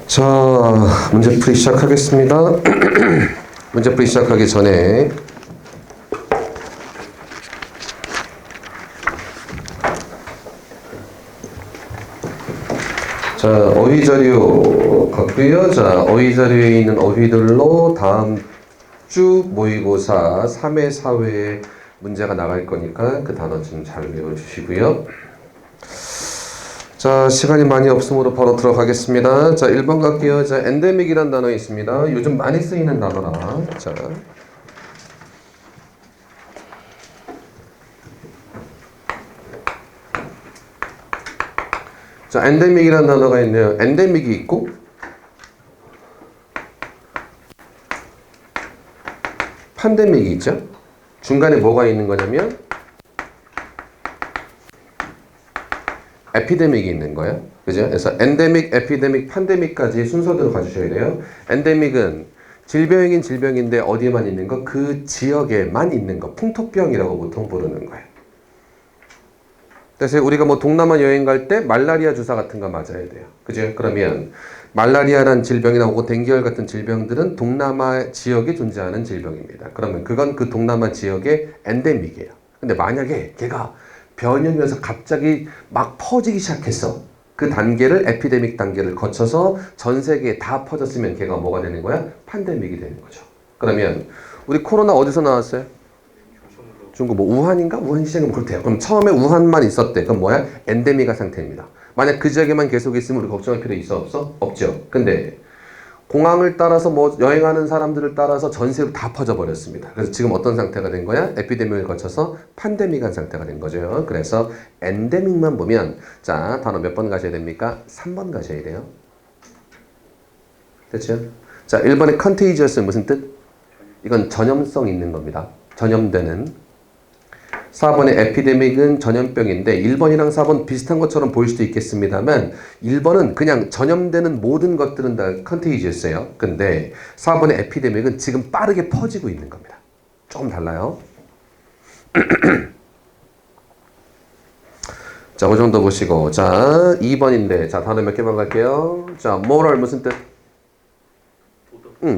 자, 문제풀이 시작하겠습니다. 문제풀이 시작하기 전에 자, 어휘 자료 갖고요. 자, 어휘 자료에 있는 어휘들로 다음 주 모의고사 3회, 4회에 문제가 나갈 거니까 그 단어 좀 잘 외워주시고요. 자, 시간이 많이 없으므로 바로 들어가겠습니다. 자, 1번 갈게요. 자, 엔데믹이라는 단어 있습니다. 요즘 많이 쓰이는 단어라. 자, 엔데믹이라는 단어가 있네요. 엔데믹이 있고 팬데믹이 있죠. 중간에 뭐가 있는 거냐면 에피데믹이 있는 거예요. 그죠? 그래서 엔데믹, 에피데믹, 팬데믹까지 순서대로 가주셔야 돼요. 엔데믹은 질병이긴 질병인데 어디에만 있는 거? 그 지역에만 있는 거. 풍토병이라고 보통 부르는 거예요. 그래서 우리가 뭐 동남아 여행 갈 때 말라리아 주사 같은 거 맞아야 돼요. 그죠? 그러면 말라리아란 질병이나 혹은 댕기열 같은 질병들은 동남아 지역에 존재하는 질병입니다. 그러면 그건 그 동남아 지역의 엔데믹이에요. 근데 만약에 걔가 변형해서 갑자기 막 퍼지기 시작했어. 그 단계를 에피데믹 단계를 거쳐서 전 세계에 다 퍼졌으면 걔가 뭐가 되는 거야? 팬데믹이 되는 거죠. 그러면 우리 코로나 어디서 나왔어요? 중국 뭐 우한인가? 우한 시장이 뭐 그렇대요. 그럼 처음에 우한만 있었대. 그럼 뭐야? 엔데미가 상태입니다. 만약 그 지역에만 계속 있으면 우리 걱정할 필요 있어? 없어? 없죠. 근데 공항을 따라서 뭐 여행하는 사람들을 따라서 전세로 다 퍼져 버렸습니다. 그래서 지금 어떤 상태가 된 거야? 에피데믹을 거쳐서 팬데믹한 상태가 된 거죠. 그래서 엔데믹만 보면 자, 단어 몇 번 가셔야 됩니까? 3번 가셔야 돼요. 됐죠? 자, 1번의 컨테이지어스는 무슨 뜻? 이건 전염성 있는 겁니다. 전염되는. 4번의 에피데믹은 전염병인데 1번이랑 4번 비슷한 것처럼 보일 수도 있겠습니다만 1번은 그냥 전염되는 모든 것들은 다 컨테이지어스예요. 근데 4번의 에피데믹은 지금 빠르게 퍼지고 있는 겁니다. 조금 달라요. 자, 그 정도 보시고 자, 2번인데 자, 단어 몇 개만 갈게요. 자, moral 무슨 뜻?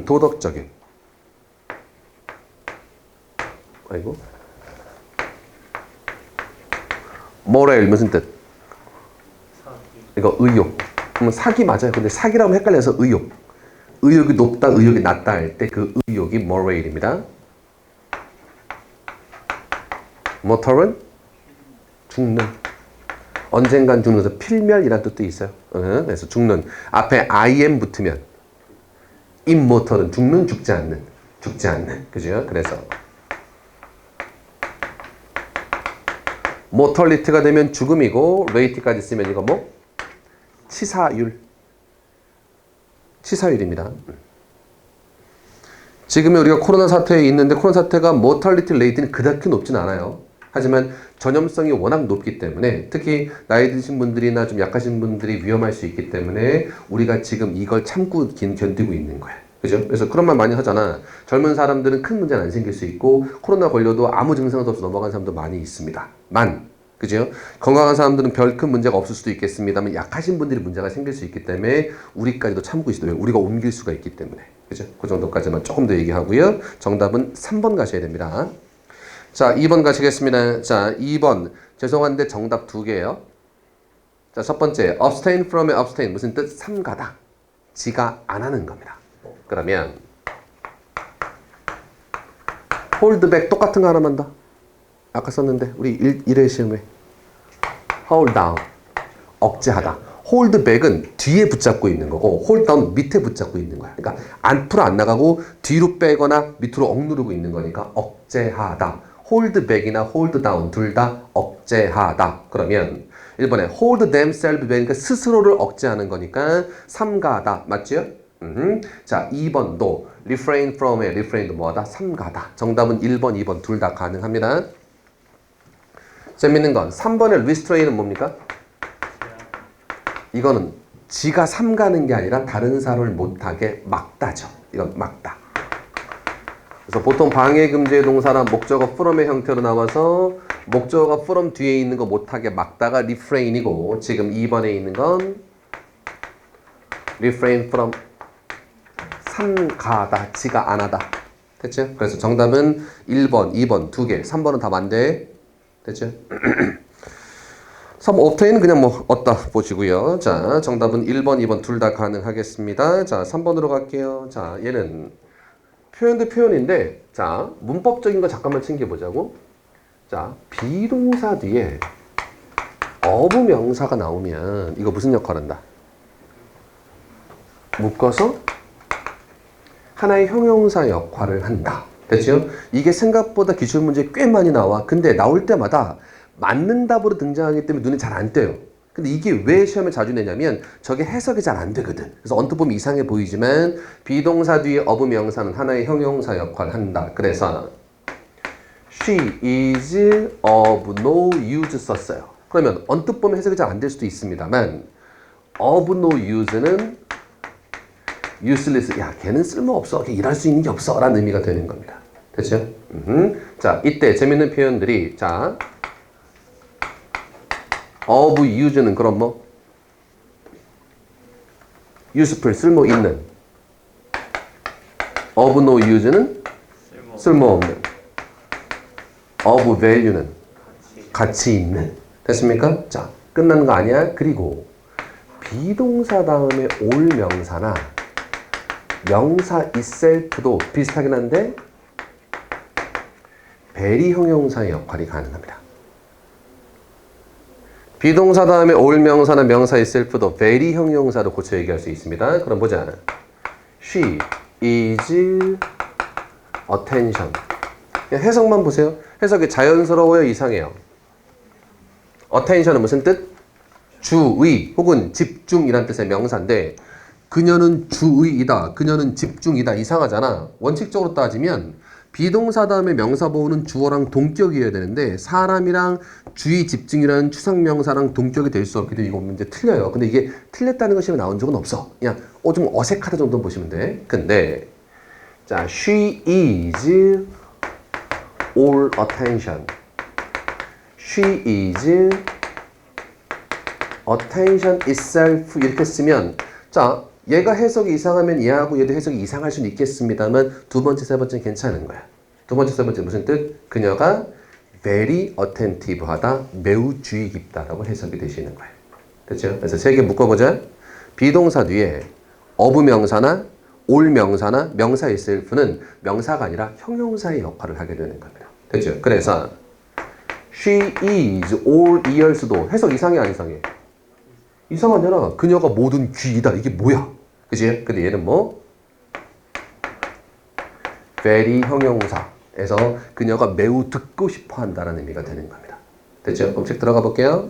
도덕적인. 아이고. 모럴 무슨 뜻? 이거 의욕. 그러면 사기 맞아요. 근데 사기라고 헷갈려서 의욕. 의욕이 높다, 의욕이 낮다 할 때 그 의욕이 moral입니다. mortal은 죽는. 언젠간 죽는 것에서 필멸이라는 뜻도 있어요. 그래서 죽는. 앞에 im 붙으면 immortal은 죽는, 죽지 않는. 죽지 않는. 그죠? 그래서 mortality가 되면 죽음이고 rate까지 쓰면 이거 뭐? 치사율. 치사율입니다. 지금 우리가 코로나 사태에 있는데 코로나 사태가 mortality rate는 그다지 높진 않아요. 하지만 전염성이 워낙 높기 때문에 특히 나이 드신 분들이나 좀 약하신 분들이 위험할 수 있기 때문에 우리가 지금 이걸 참고 견디고 있는 거예요. 그죠? 그래서 그런 말 많이 하잖아. 젊은 사람들은 큰 문제는 안 생길 수 있고 코로나 걸려도 아무 증상도 없이 넘어간 사람도 많이 있습니다. 그죠? 건강한 사람들은 별 큰 문제가 없을 수도 있겠습니다만 약하신 분들이 문제가 생길 수 있기 때문에 우리까지도 참고 있어요. 우리가 옮길 수가 있기 때문에. 그죠? 그 정도까지만 조금 더 얘기하고요. 정답은 3번 가셔야 됩니다. 자, 2번 가시겠습니다. 자, 2번. 죄송한데 정답 2개예요. 자, 첫 번째. abstain from에 abstain. 무슨 뜻? 삼가다. 지가 안 하는 겁니다. 그러면 hold back 똑같은 거 하나만 더. 아까 썼는데 우리 1회 시험에 hold down. 억제하다. hold back은 뒤에 붙잡고 있는 거고 hold down 밑에 붙잡고 있는 거야. 그러니까 앞으로 안 나가고 뒤로 빼거나 밑으로 억누르고 있는 거니까 억제하다. hold back이나 hold down 둘 다 억제하다. 그러면 1번에 hold themselves back 그러니까 스스로를 억제하는 거니까 삼가다. 맞죠? 자, 2번도 refrain from의 refrain도 뭐하다? 삼가다. 정답은 1번, 2번 둘 다 가능합니다. 재밌는 건 3번의 restrain은 뭡니까? 이거는 지가 삼가는 게 아니라 다른 사람을 못하게 막다죠. 이건 막다. 그래서 보통 방해금지의 동사나 목적어 from의 형태로 나와서 목적어가 from 뒤에 있는 거 못하게 막다가 refrain이고 지금 2번에 있는 건 refrain from 삼가다, 지가 안 하다. 됐죠? 그래서 정답은 1번, 2번 두 개, 3번은 답 안 돼. 됐죠? 3, obtain은 그냥 뭐 얻다 보시고요. 자, 정답은 1번, 2번 둘 다 가능하겠습니다. 자, 3번으로 갈게요. 자, 얘는 표현도 표현인데, 자, 문법적인 거 잠깐만 챙겨보자고. 자, 비동사 뒤에 어부명사가 나오면 이거 무슨 역할을 한다? 묶어서 하나의 형용사 역할을 한다. 됐죠? 이게 생각보다 기출문제 꽤 많이 나와. 근데 나올 때마다 맞는 답으로 등장하기 때문에 눈에 잘 안 띄어요. 근데 이게 왜 시험에 자주 내냐면 저게 해석이 잘 안 되거든. 그래서 언뜻 보면 이상해 보이지만 비동사 뒤에 어부명사는 하나의 형용사 역할을 한다. 그래서 She is of no use 썼어요. 그러면 언뜻 보면 해석이 잘 안 될 수도 있습니다만 of no use는 useless, 야 걔는 쓸모없어, 걔 일할 수 있는 게 없어 라는 의미가 되는 겁니다. 됐죠? 자, 이때 재밌는 표현들이 자 of use는 그럼 뭐 useful, 쓸모 있는, of no use는 쓸모없는, of value는 가치 있는. 됐습니까? 자, 끝난 거 아니야? 그리고 비동사 다음에 올 명사나 명사 itself도 비슷하긴 한데 very 형용사의 역할이 가능합니다. 비동사 다음에 올 명사나 명사 itself도 very 형용사로 고쳐 얘기할 수 있습니다. 그럼 보자. She is attention. 그냥 해석만 보세요. 해석이 자연스러워요, 이상해요? attention은 무슨 뜻? 주의 혹은 집중이란 뜻의 명사인데 그녀는 주의이다, 그녀는 집중이다 이상하잖아. 원칙적으로 따지면 비동사 다음에 명사 보호는 주어랑 동격이어야 되는데 사람이랑 주의, 집중이라는 추상명사랑 동격이 될 수 없기 때문에 이거 문제 틀려요. 근데 이게 틀렸다는 것이 나온 적은 없어. 그냥 좀 어색하다 정도 보시면 돼. 근데 자, she is all attention. She is attention itself 이렇게 쓰면 자, 얘가 해석이 이상하면 얘하고 얘도 해석이 이상할 수는 있겠습니다만 두 번째, 세 번째는 괜찮은 거야. 두 번째, 세 번째 무슨 뜻? 그녀가 very attentive하다, 매우 주의 깊다라고 해석이 되시는 거예요. 됐죠? 그래서 세 개 묶어보자. 비동사 뒤에 of 명사나 올 명사나 명사 itself는 명사가 아니라 형용사의 역할을 하게 되는 겁니다. 됐죠? 그래서 she is all ears도 해석 이상해, 안 이상해? 이상하잖아. 그녀가 모든 귀이다. 이게 뭐야? 그치? 근데 얘는 뭐? very 형용사에서 그녀가 매우 듣고 싶어 한다는 의미가 되는 겁니다. 됐죠? 그럼 책 들어가 볼게요.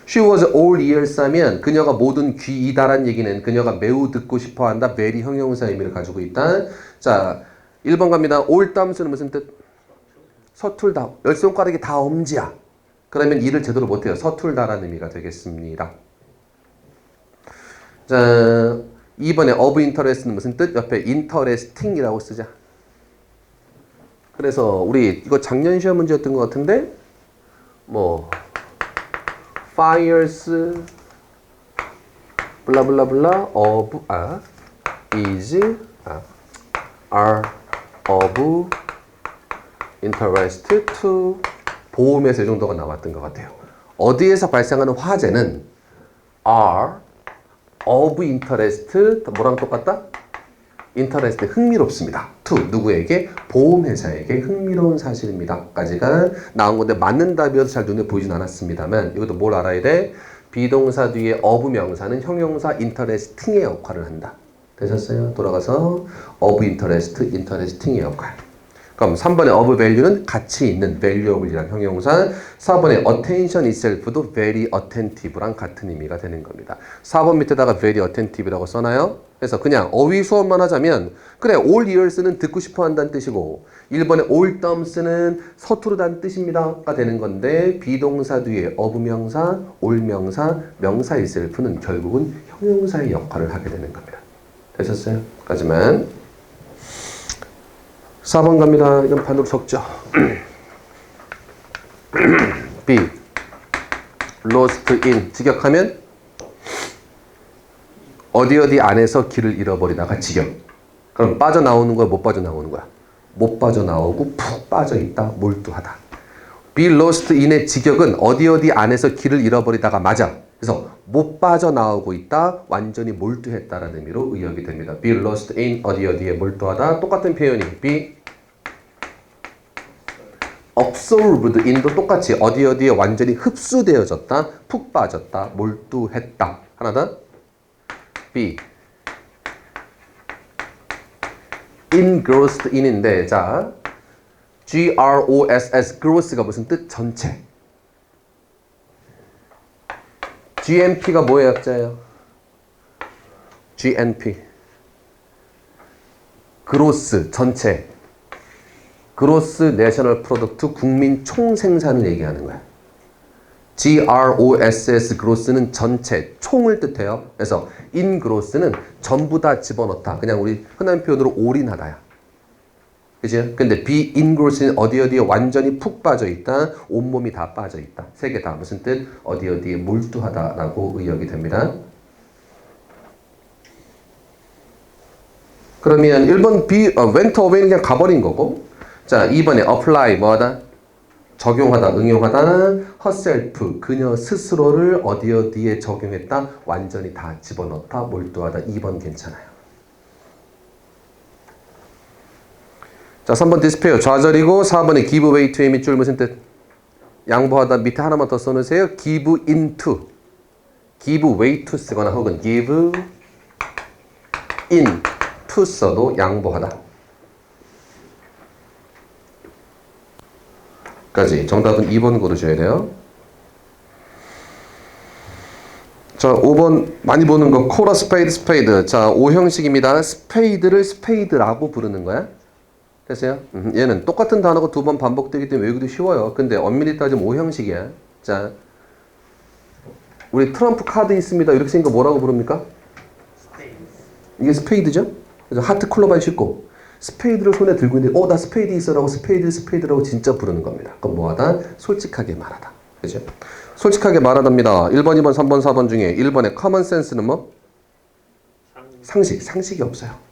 She was all ears 하면 그녀가 모든 귀이다란 얘기는 그녀가 매우 듣고 싶어 한다. very 형용사 의미를 가지고 있다. 자, 1번 갑니다. all thumbs는 무슨 뜻? 서툴다. 열 손가락이 다 엄지야. 그러면 일을 제대로 못해요. 서툴다라는 의미가 되겠습니다. 자, 2번에 of interest는 무슨 뜻? 옆에 interesting이라고 쓰자. 그래서 우리 이거 작년 시험 문제였던 것 같은데 뭐 fires 블라블라블라 of is are of interest to 보험에서 이 정도가 나왔던 것 같아요. 어디에서 발생하는 화재는 are of interest 뭐랑 똑같다? interest 흥미롭습니다. to 누구에게? 보험회사에게 흥미로운 사실입니다. 까지가 나온 건데 맞는 답이어서 잘 눈에 보이진 않았습니다만 이것도 뭘 알아야 돼? 비동사 뒤에 of 명사는 형용사 interesting의 역할을 한다. 되셨어요? 돌아가서 of interest, interesting의 역할. 그럼 3번의 of value는 가치 있는 valuable이란 형용사, 4번의 attention itself도 very attentive랑 같은 의미가 되는 겁니다. 4번 밑에다가 very attentive라고 써놔요. 그래서 그냥 어휘 수업만 하자면 그래 all ears는 듣고 싶어 한다는 뜻이고 1번의 all thumbs는 서투르다는 뜻입니다가 되는 건데 비동사 뒤에 of 명사, all 명사, 명사 itself는 결국은 형용사의 역할을 하게 되는 겁니다. 되셨어요? 까지만 4번 갑니다. 이건 반으로 적죠. B. lost in. 직역하면 어디 어디 안에서 길을 잃어버리다가 지겨. 그럼 빠져나오는 거야, 못 빠져나오는 거야? 못 빠져나오고 푹 빠져있다, 몰두하다. be lost in의 직역은 어디 어디 안에서 길을 잃어버리다가 맞아. 그래서 못 빠져나오고 있다, 완전히 몰두했다라는 의미로 의역이 됩니다. be lost in 어디 어디에 몰두하다. 똑같은 표현이 be absorbed in도 똑같이 어디 어디에 완전히 흡수되어졌다, 푹 빠졌다, 몰두했다. 하나 더 be engrossed in인데 자 gross, gross가 무슨 뜻? 전체. GNP가 뭐의 약자예요? GNP gross, 전체. gross national product, 국민 총생산을 얘기하는 거야. gross, gross는 전체, 총을 뜻해요. 그래서 engross는 전부 다 집어넣다. 그냥 우리 흔한 표현으로 올인하다야. 그죠? 근데 be engross는 어디 어디에 완전히 푹 빠져있다. 온몸이 다 빠져있다. 세 개 다 무슨 뜻? 어디 어디에 몰두하다라고 의역이 됩니다. 그러면 1번 be, went away는 그냥 가버린 거고, 자 2번에 apply 뭐하다? 적용하다, 응용하다. herself, 그녀 스스로를 어디 어디에 적용했다. 완전히 다 집어넣다, 몰두하다. 2번 괜찮아요. 자 3번 디스페어 좌절이고 4번에 give way to의 밑줄 무슨 뜻? 양보하다. 밑에 하나만 더 써놓으세요. give into, give way to 쓰거나 혹은 give in to 써도 양보하다 까지. 정답은 2번 고르셔야 돼요. 자 5번 많이 보는 거 call a spade, spade. 자 5형식입니다. 스페이드를 스페이드라고 부르는 거야. 됐어요? 얘는 똑같은 단어가 두 번 반복되기 때문에 외우기도 쉬워요. 근데 엄밀히 따지면 5형식이야. 자, 우리 트럼프 카드 있습니다. 이렇게 생기니까 뭐라고 부릅니까? 스페이드. 이게 스페이드죠? 그래서 하트 클럽 쉽고 스페이드를 손에 들고 있는데 나 스페이드 있어라고 스페이드라고 진짜 부르는 겁니다. 그럼 뭐하다? 솔직하게 말하다. 그죠? 솔직하게 말하답니다. 1번, 2번, 3번, 4번 중에 1번의 common sense는 뭐? 상식이 없어요.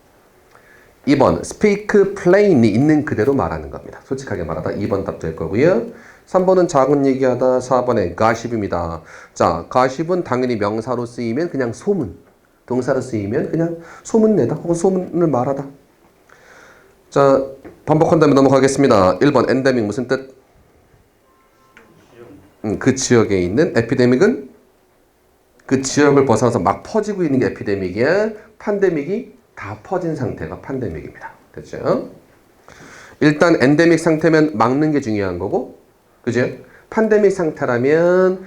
2번 speak plainly, 있는 그대로 말하는 겁니다. 솔직하게 말하다. 2번 답 될 거고요. 3번은 작은 얘기하다. 4번에 gossip입니다. 자, gossip은 당연히 명사로 쓰이면 그냥 소문, 동사로 쓰이면 그냥 소문내다 혹은 소문을 말하다. 자, 반복한 다음에 넘어가겠습니다. 1번 엔데믹 무슨 뜻? 그 지역에 있는 에피데믹은 그 지역을 벗어나서 막 퍼지고 있는 게 에피데믹이야. 판데믹이 다 퍼진 상태가 팬데믹입니다. 됐죠? 일단 엔데믹 상태면 막는 게 중요한 거고, 그죠? 팬데믹 상태라면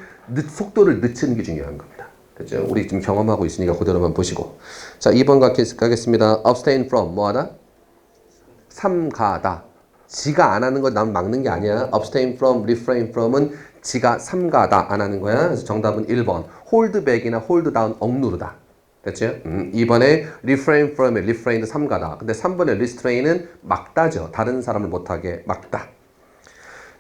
속도를 늦추는 게 중요한 겁니다. 됐죠? 우리 지금 경험하고 있으니까 그대로만 보시고. 자, 2번 가겠습니다. abstain from 뭐하다? 삼가다. 지가 안 하는 거 남 막는 게 아니야. abstain from, refrain from은 지가 삼가다 안 하는 거야. 그래서 정답은 1번. hold back이나 hold down 억누르다. 됐죠? 2번에 refrain from의 refrain도 삼가다. 근데 3번에 restrain은 막다죠. 다른 사람을 못하게 막다.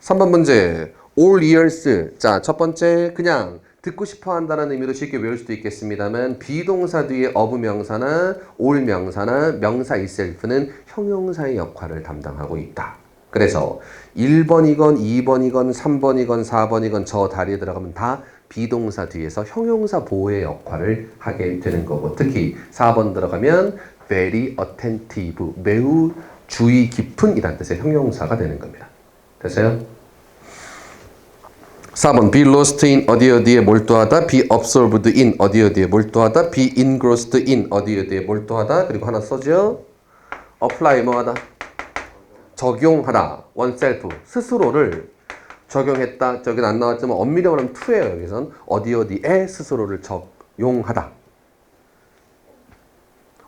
3번 문제. all ears. 자, 첫 번째 그냥 듣고 싶어 한다는 의미로 쉽게 외울 수도 있겠습니다만 비동사 뒤에 of 명사나 all 명사나 명사 itself는 형용사의 역할을 담당하고 있다. 그래서 1번이건 2번이건 3번이건 4번이건 저 다리에 들어가면 다 비동사 뒤에서 형용사 보호의 역할을 하게 되는 거고, 특히 4번 들어가면 very attentive, 매우 주의 깊은 이란 뜻의 형용사가 되는 겁니다. 됐어요? 4번 be lost in 어디 어디에 몰두하다, be absorbed in 어디 어디에 몰두하다, be engrossed in 어디 어디에 몰두하다. 그리고 하나 써죠. apply 뭐하다? 적용하다. oneself 스스로를 적용했다. 저긴 안 나왔지만 엄밀히 말하면 to예요. 여기선 어디 어디에 스스로를 적용하다.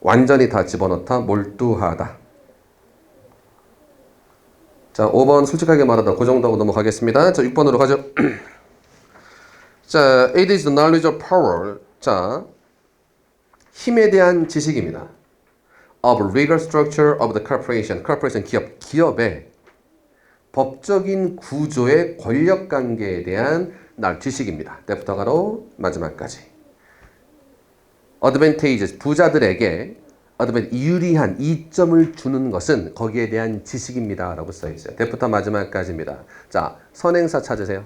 완전히 다 집어넣다. 몰두하다. 자, 5번 솔직하게 말하다. 그 정도 하고 넘어가겠습니다. 자, 6번으로 가죠. 자, it is the knowledge of power. 자, 힘에 대한 지식입니다. of legal structure of the corporation. corporation 기업의 법적인 구조의 권력 관계에 대한 지식입니다. 때부터 가로 마지막까지. advantageous, 부자들에게 유리한 이점을 주는 것은 거기에 대한 지식입니다. 라고 써있어요. 대부터 마지막까지입니다. 자, 선행사 찾으세요.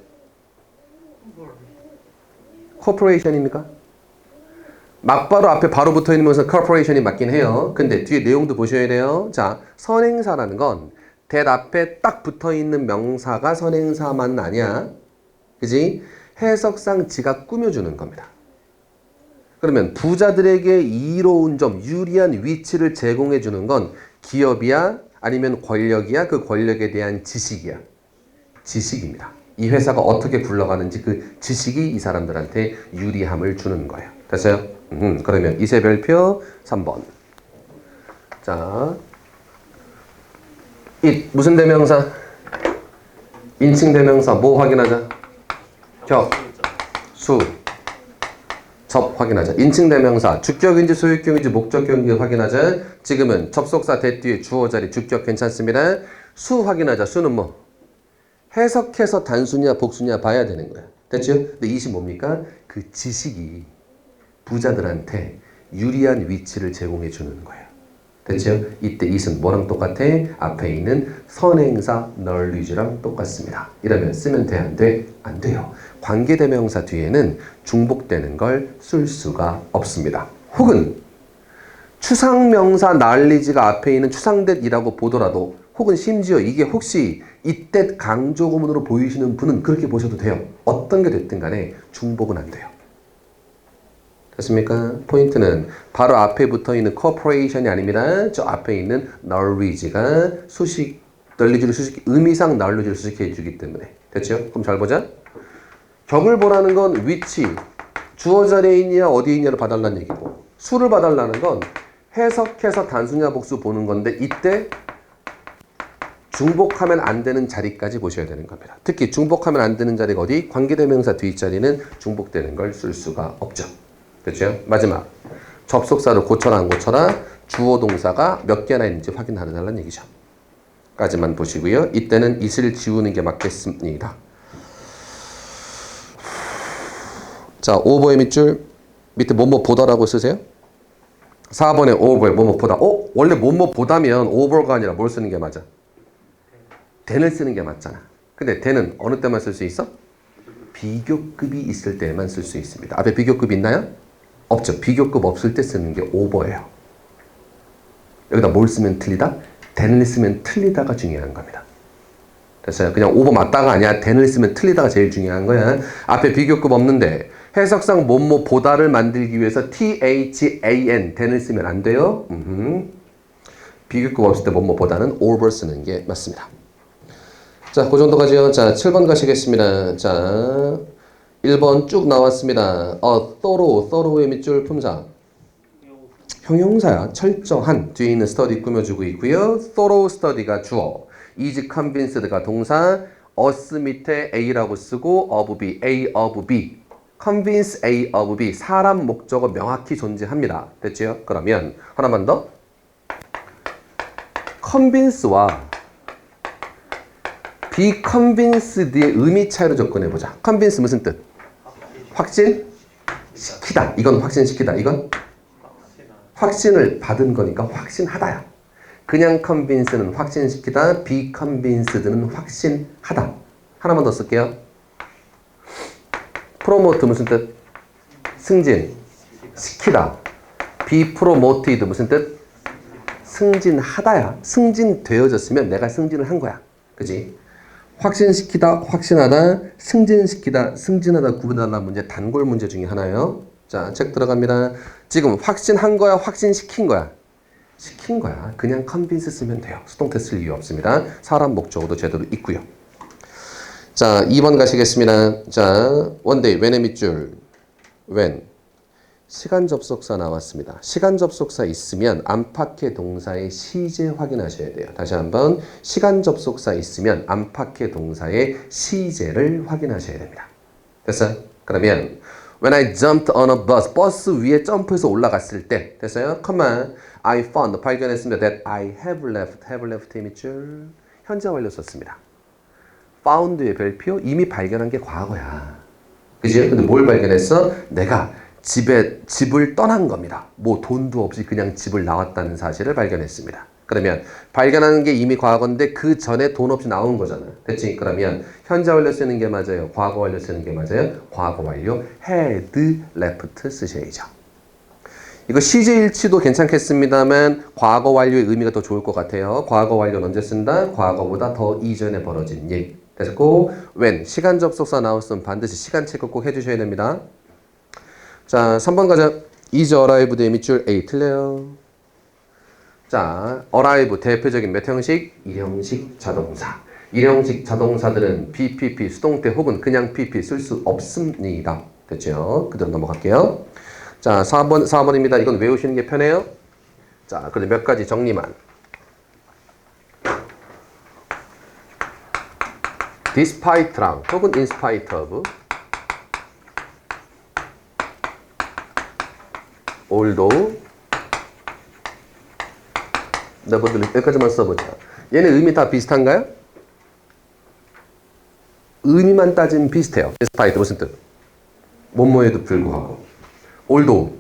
corporation입니까? 막바로 앞에 바로 붙어있는 것은 corporation이 맞긴 해요. 근데 뒤에 내용도 보셔야 돼요. 자, 선행사라는 건 that 앞에 딱 붙어있는 명사가 선행사만 아니야. 그지? 해석상 지가 꾸며주는 겁니다. 그러면 부자들에게 이로운 점, 유리한 위치를 제공해 주는 건 기업이야? 아니면 권력이야? 그 권력에 대한 지식이야? 지식입니다. 이 회사가 어떻게 굴러가는지 그 지식이 이 사람들한테 유리함을 주는 거예요. 됐어요? 그러면 이세별표 3번. 자, it 무슨 대명사? 인칭 대명사 뭐 확인하자? 격, 수, 접 확인하자. 인칭 대명사 주격인지 소유격인지 목적격인지 확인하자. 지금은 접속사 대 뒤에 주어 자리 주격 괜찮습니다. 수 확인하자. 수는 뭐? 해석해서 단수냐 복수냐 봐야 되는 거야. 됐죠? 근데 이시 뭡니까? 그 지식이 부자들한테 유리한 위치를 제공해 주는 거예요. 됐죠? 이때 it은 뭐랑 똑같아? 앞에 있는 선행사 knowledge랑 똑같습니다. 이러면 쓰면 돼? 안 돼? 안 돼요. 관계대명사 뒤에는 중복되는 걸 쓸 수가 없습니다. 혹은 추상명사 knowledge가 앞에 있는 추상댓이라고 보더라도 혹은 심지어 이게 혹시 이때 강조구문으로 보이시는 분은 그렇게 보셔도 돼요. 어떤 게 됐든 간에 중복은 안 돼요. 됐습니까? 포인트는 바로 앞에 붙어있는 corporation이 아닙니다. 저 앞에 있는 knowledge가 수식, knowledge를 수식, 의미상 knowledge를 수식해 주기 때문에. 됐죠? 그럼 잘 보자. 격을 보라는 건 위치, 주어 자리에 있냐 어디에 있냐를 봐달라는 얘기고, 수를 봐달라는 건 해석해서 단수냐 복수 보는 건데 이때 중복하면 안 되는 자리까지 보셔야 되는 겁니다. 특히 중복하면 안 되는 자리가 어디? 관계대명사 뒷자리는 중복되는 걸 쓸 수가 없죠. 됐죠? 마지막. 접속사를 고쳐라 안 고쳐라? 주어 동사가 몇 개나 있는지 확인하달라는 얘기죠. 까지만 보시고요. 이때는 it을 지우는 게 맞겠습니다. 자, 오버의 밑줄 밑에 뭐뭐 보다라고 쓰세요. 4번에 오버에 뭐뭐 보다. 원래 뭐뭐 보다면 오버가 아니라 뭘 쓰는 게 맞아? then을 쓰는 게 맞잖아. 근데 then은 어느 때만 쓸 수 있어? 비교급이 있을 때만 쓸 수 있습니다. 앞에 비교급 있나요? 없죠. 비교급 없을 때 쓰는 게 오버예요. 여기다 뭘 쓰면 틀리다? then을 쓰면 틀리다가 중요한 겁니다. 됐어요? 그냥 오버 맞다가 아니야. then을 쓰면 틀리다가 제일 중요한 거야. 앞에 비교급 없는데 해석상 뭐뭐 보다를 만들기 위해서 than, then을 쓰면 안 돼요. 비교급 없을 때 뭐뭐 보다는 over 쓰는 게 맞습니다. 자, 그 정도까지요. 자, 7번 가시겠습니다. 자, 1번 쭉 나왔습니다. thorough의 밑줄 품사. 형용사야. 철저한. 뒤에 있는 study 꾸며주고 있고요. thorough study가 주어. is convinced가 동사. us 밑에 a라고 쓰고 of b, a of b. convince a of b. 사람 목적어 명확히 존재합니다. 됐죠? 그러면 하나만 더. convince와 be convinced의 의미 차이로 접근해보자. convince 무슨 뜻? 확신시키다. 이건 확신시키다. 이건 확신을 받은 거니까 확신하다야. 그냥 convince는 확신시키다. be convinced는 확신하다. 하나만 더 쓸게요. promote 무슨 뜻? 승진시키다. be promoted 무슨 뜻? 승진하다야. 승진되어졌으면 내가 승진을 한 거야. 그지? 확신시키다, 확신하다, 승진시키다, 승진하다 구분하다 문제 단골 문제 중에 하나예요. 자, 책 들어갑니다. 지금 확신한 거야, 확신시킨 거야? 시킨 거야. 그냥 convince 쓰면 돼요. 수동태 쓸 이유 없습니다. 사람 목적어도 제대로 있고요. 자, 2번 가시겠습니다. 자, one day, when의 밑줄, when. 시간 접속사 나왔습니다. 시간 접속사 있으면 안팎의 동사의 시제 확인하셔야 돼요. 다시 한번 시간 접속사 있으면 안팎의 동사의 시제를 확인하셔야 됩니다. 됐어요? 그러면 when I jumped on a bus, 버스 위에 점프해서 올라갔을 때 됐어요? Come on, I found, 발견했습니다. That I have left의 밑줄 현재 완료 썼습니다. found의 별표 이미 발견한 게 과거야. 그치? 근데 뭘 발견했어? 내가 집을 떠난 겁니다. 뭐 돈도 없이 그냥 집을 나왔다는 사실을 발견했습니다. 그러면 발견하는 게 이미 과거인데 그 전에 돈 없이 나온 거잖아요. 됐지? 그러면 현재 완료 쓰는 게 맞아요? 과거 완료 쓰는 게 맞아요? 과거 완료 had left 쓰셔야죠. 이거 시제일치도 괜찮겠습니다만 과거 완료의 의미가 더 좋을 것 같아요. 과거 완료는 언제 쓴다? 과거보다 더 이전에 벌어진 일. 됐고 when 시간 접속사 나왔으면 반드시 시간 체크 꼭 해주셔야 됩니다. 자 3번 가자. is arrive 대 밑줄 A 틀려요. 자 arrive 대표적인 몇 형식? 일형식 자동사. 일형식 자동사들은 BPP 수동태 혹은 그냥 PP 쓸 수 없습니다. 됐죠? 그대로 넘어갈게요. 자 4번입니다. 이건 외우시는 게 편해요. 자 그런데 몇 가지 정리만. despite랑 혹은 in spite of although 여기까지만 써보자. 얘네 의미 다 비슷한가요? 의미만 따지면 비슷해요. despite 무슨 뜻? 뭐뭐에도 불구하고 although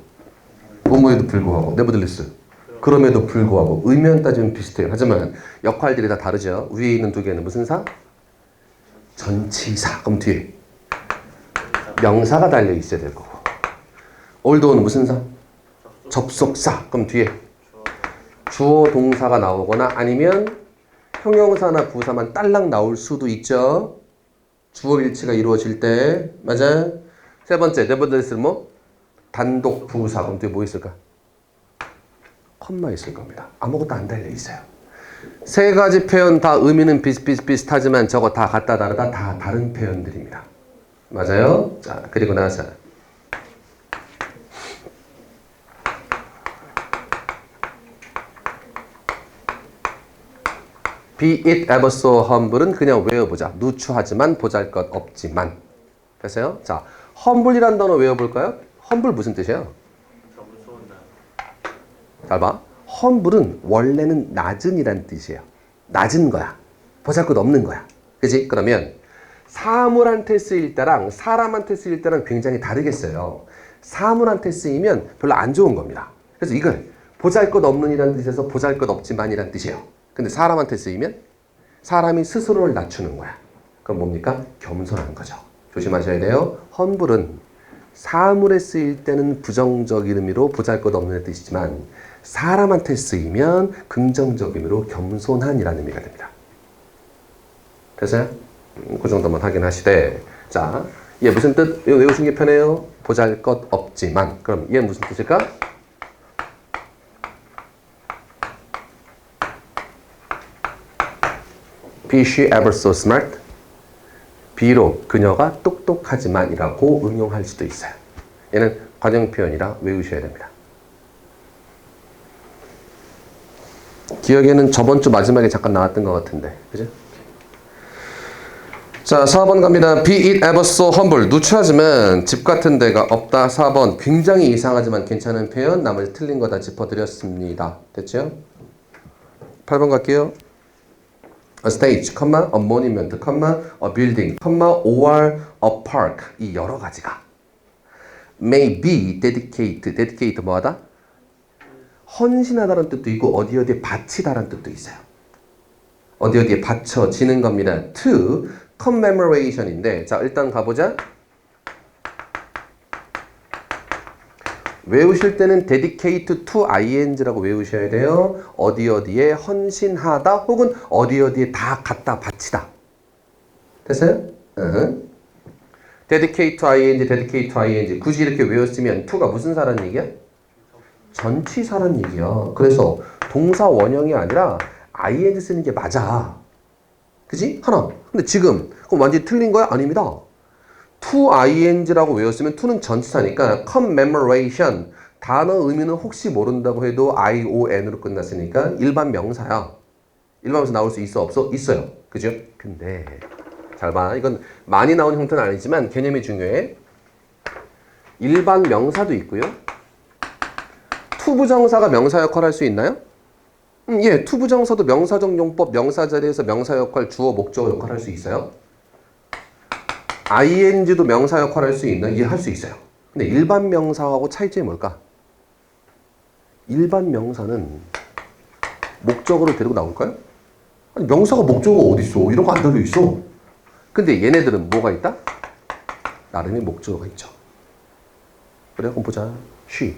뭐뭐에도 불구하고 nevertheless 그럼에도 불구하고 의미만 따지면 비슷해요. 하지만 역할들이 다 다르죠. 위에 있는 두 개는 무슨 사? 전치사. 그럼 뒤에 명사가 달려 있어야 될 거고 although는 무슨 사? 접속사. 그럼 뒤에 주어 동사가 나오거나 아니면 형용사나 부사만 딸랑 나올 수도 있죠. 주어 일치가 이루어질 때. 맞아. 세 번째 nevertheless는 뭐? 단독 부사. 그럼 뒤에 뭐 있을까? 컴마 있을 겁니다. 아무것도 안 달려 있어요. 세 가지 표현 다 의미는 비슷하지만 저거 다 같다 다르다 다 다른 표현들입니다. 맞아요? 자 그리고 나서 Be it ever so humble은 그냥 외워보자. 누추하지만 보잘것없지만. 됐어요? 자, humble이란 단어 외워볼까요? humble 무슨 뜻이에요? 잘 봐. humble은 원래는 낮은이란 뜻이에요. 낮은 거야. 보잘것없는 거야. 그지? 그러면 사물한테 쓰일 때랑 사람한테 쓰일 때랑 굉장히 다르겠어요. 사물한테 쓰이면 별로 안 좋은 겁니다. 그래서 이걸 보잘것없는이라는 뜻에서 보잘것없지만이라는 뜻이에요. 근데 사람한테 쓰이면 사람이 스스로를 낮추는 거야. 그럼 뭡니까? 겸손한 거죠. 조심하셔야 돼요. humble은 사물에 쓰일 때는 부정적인 의미로 보잘것없는 뜻이지만 사람한테 쓰이면 긍정적 의미로 겸손한이라는 의미가 됩니다. 됐어요? 그 정도만 확인하시되 자, 얘 무슨 뜻? 이거 외우시는 게 편해요. 보잘것없지만. 그럼 얘 무슨 뜻일까? Be she ever so smart? 비록 그녀가 똑똑하지만이라고 응용할 수도 있어요. 얘는 관용 표현이라 외우셔야 됩니다. 기억에는 저번 주 마지막에 잠깐 나왔던 것 같은데, 그죠? 자, 4번 갑니다. Be it ever so humble. 누추하지만 집 같은 데가 없다. 4번. 굉장히 이상하지만 괜찮은 표현. 나머지 틀린 거 다 짚어드렸습니다. 됐죠? 8번 갈게요. A stage, a monument, a building, or a park. 이 여러 가지가 may be dedicate 뭐하다? 헌신하다는 뜻도 있고 어디에 바치다라는 뜻도 있어요. 어디에 바쳐지는 겁니다. to commemoration인데 자 일단 가보자. 외우실 때는 dedicate to ing라고 외우셔야 돼요. 어디에 헌신하다 혹은 어디에 다 갖다 바치다. 됐어요? dedicate to ing. 굳이 이렇게 외웠으면 to가 무슨 사라는 얘기야? 전치사라는 얘기야. 그래서 동사 원형이 아니라 ing 쓰는 게 맞아. 그지? 하나. 근데 지금 그럼 완전히 틀린 거야? 아닙니다. to ing라고 외웠으면 to는 전치사니까 commemoration 단어 의미는 혹시 모른다고 해도 ion으로 끝났으니까 일반 명사야. 일반 명사 나올 수 있어 없어? 있어요. 그죠? 근데 잘 봐. 이건 많이 나온 형태는 아니지만 개념이 중요해. 일반 명사도 있고요. 투부정사가 명사 역할을 할 수 있나요? 예, 투부정사도 명사적 용법, 명사 자리에서 명사 역할, 주어, 목적어 역할을 할 수 있어요. ing도 명사 역할을 할 수 있나? 예, 할 수 있어요. 근데 일반 명사하고 차이점이 뭘까? 일반 명사는 목적어를 데리고 나올까요? 아니, 명사가 목적어가 어디 있어? 이런 거 안 달려 있어. 근데 얘네들은 뭐가 있다? 나름의 목적어가 있죠. 그래, 그럼 보자. She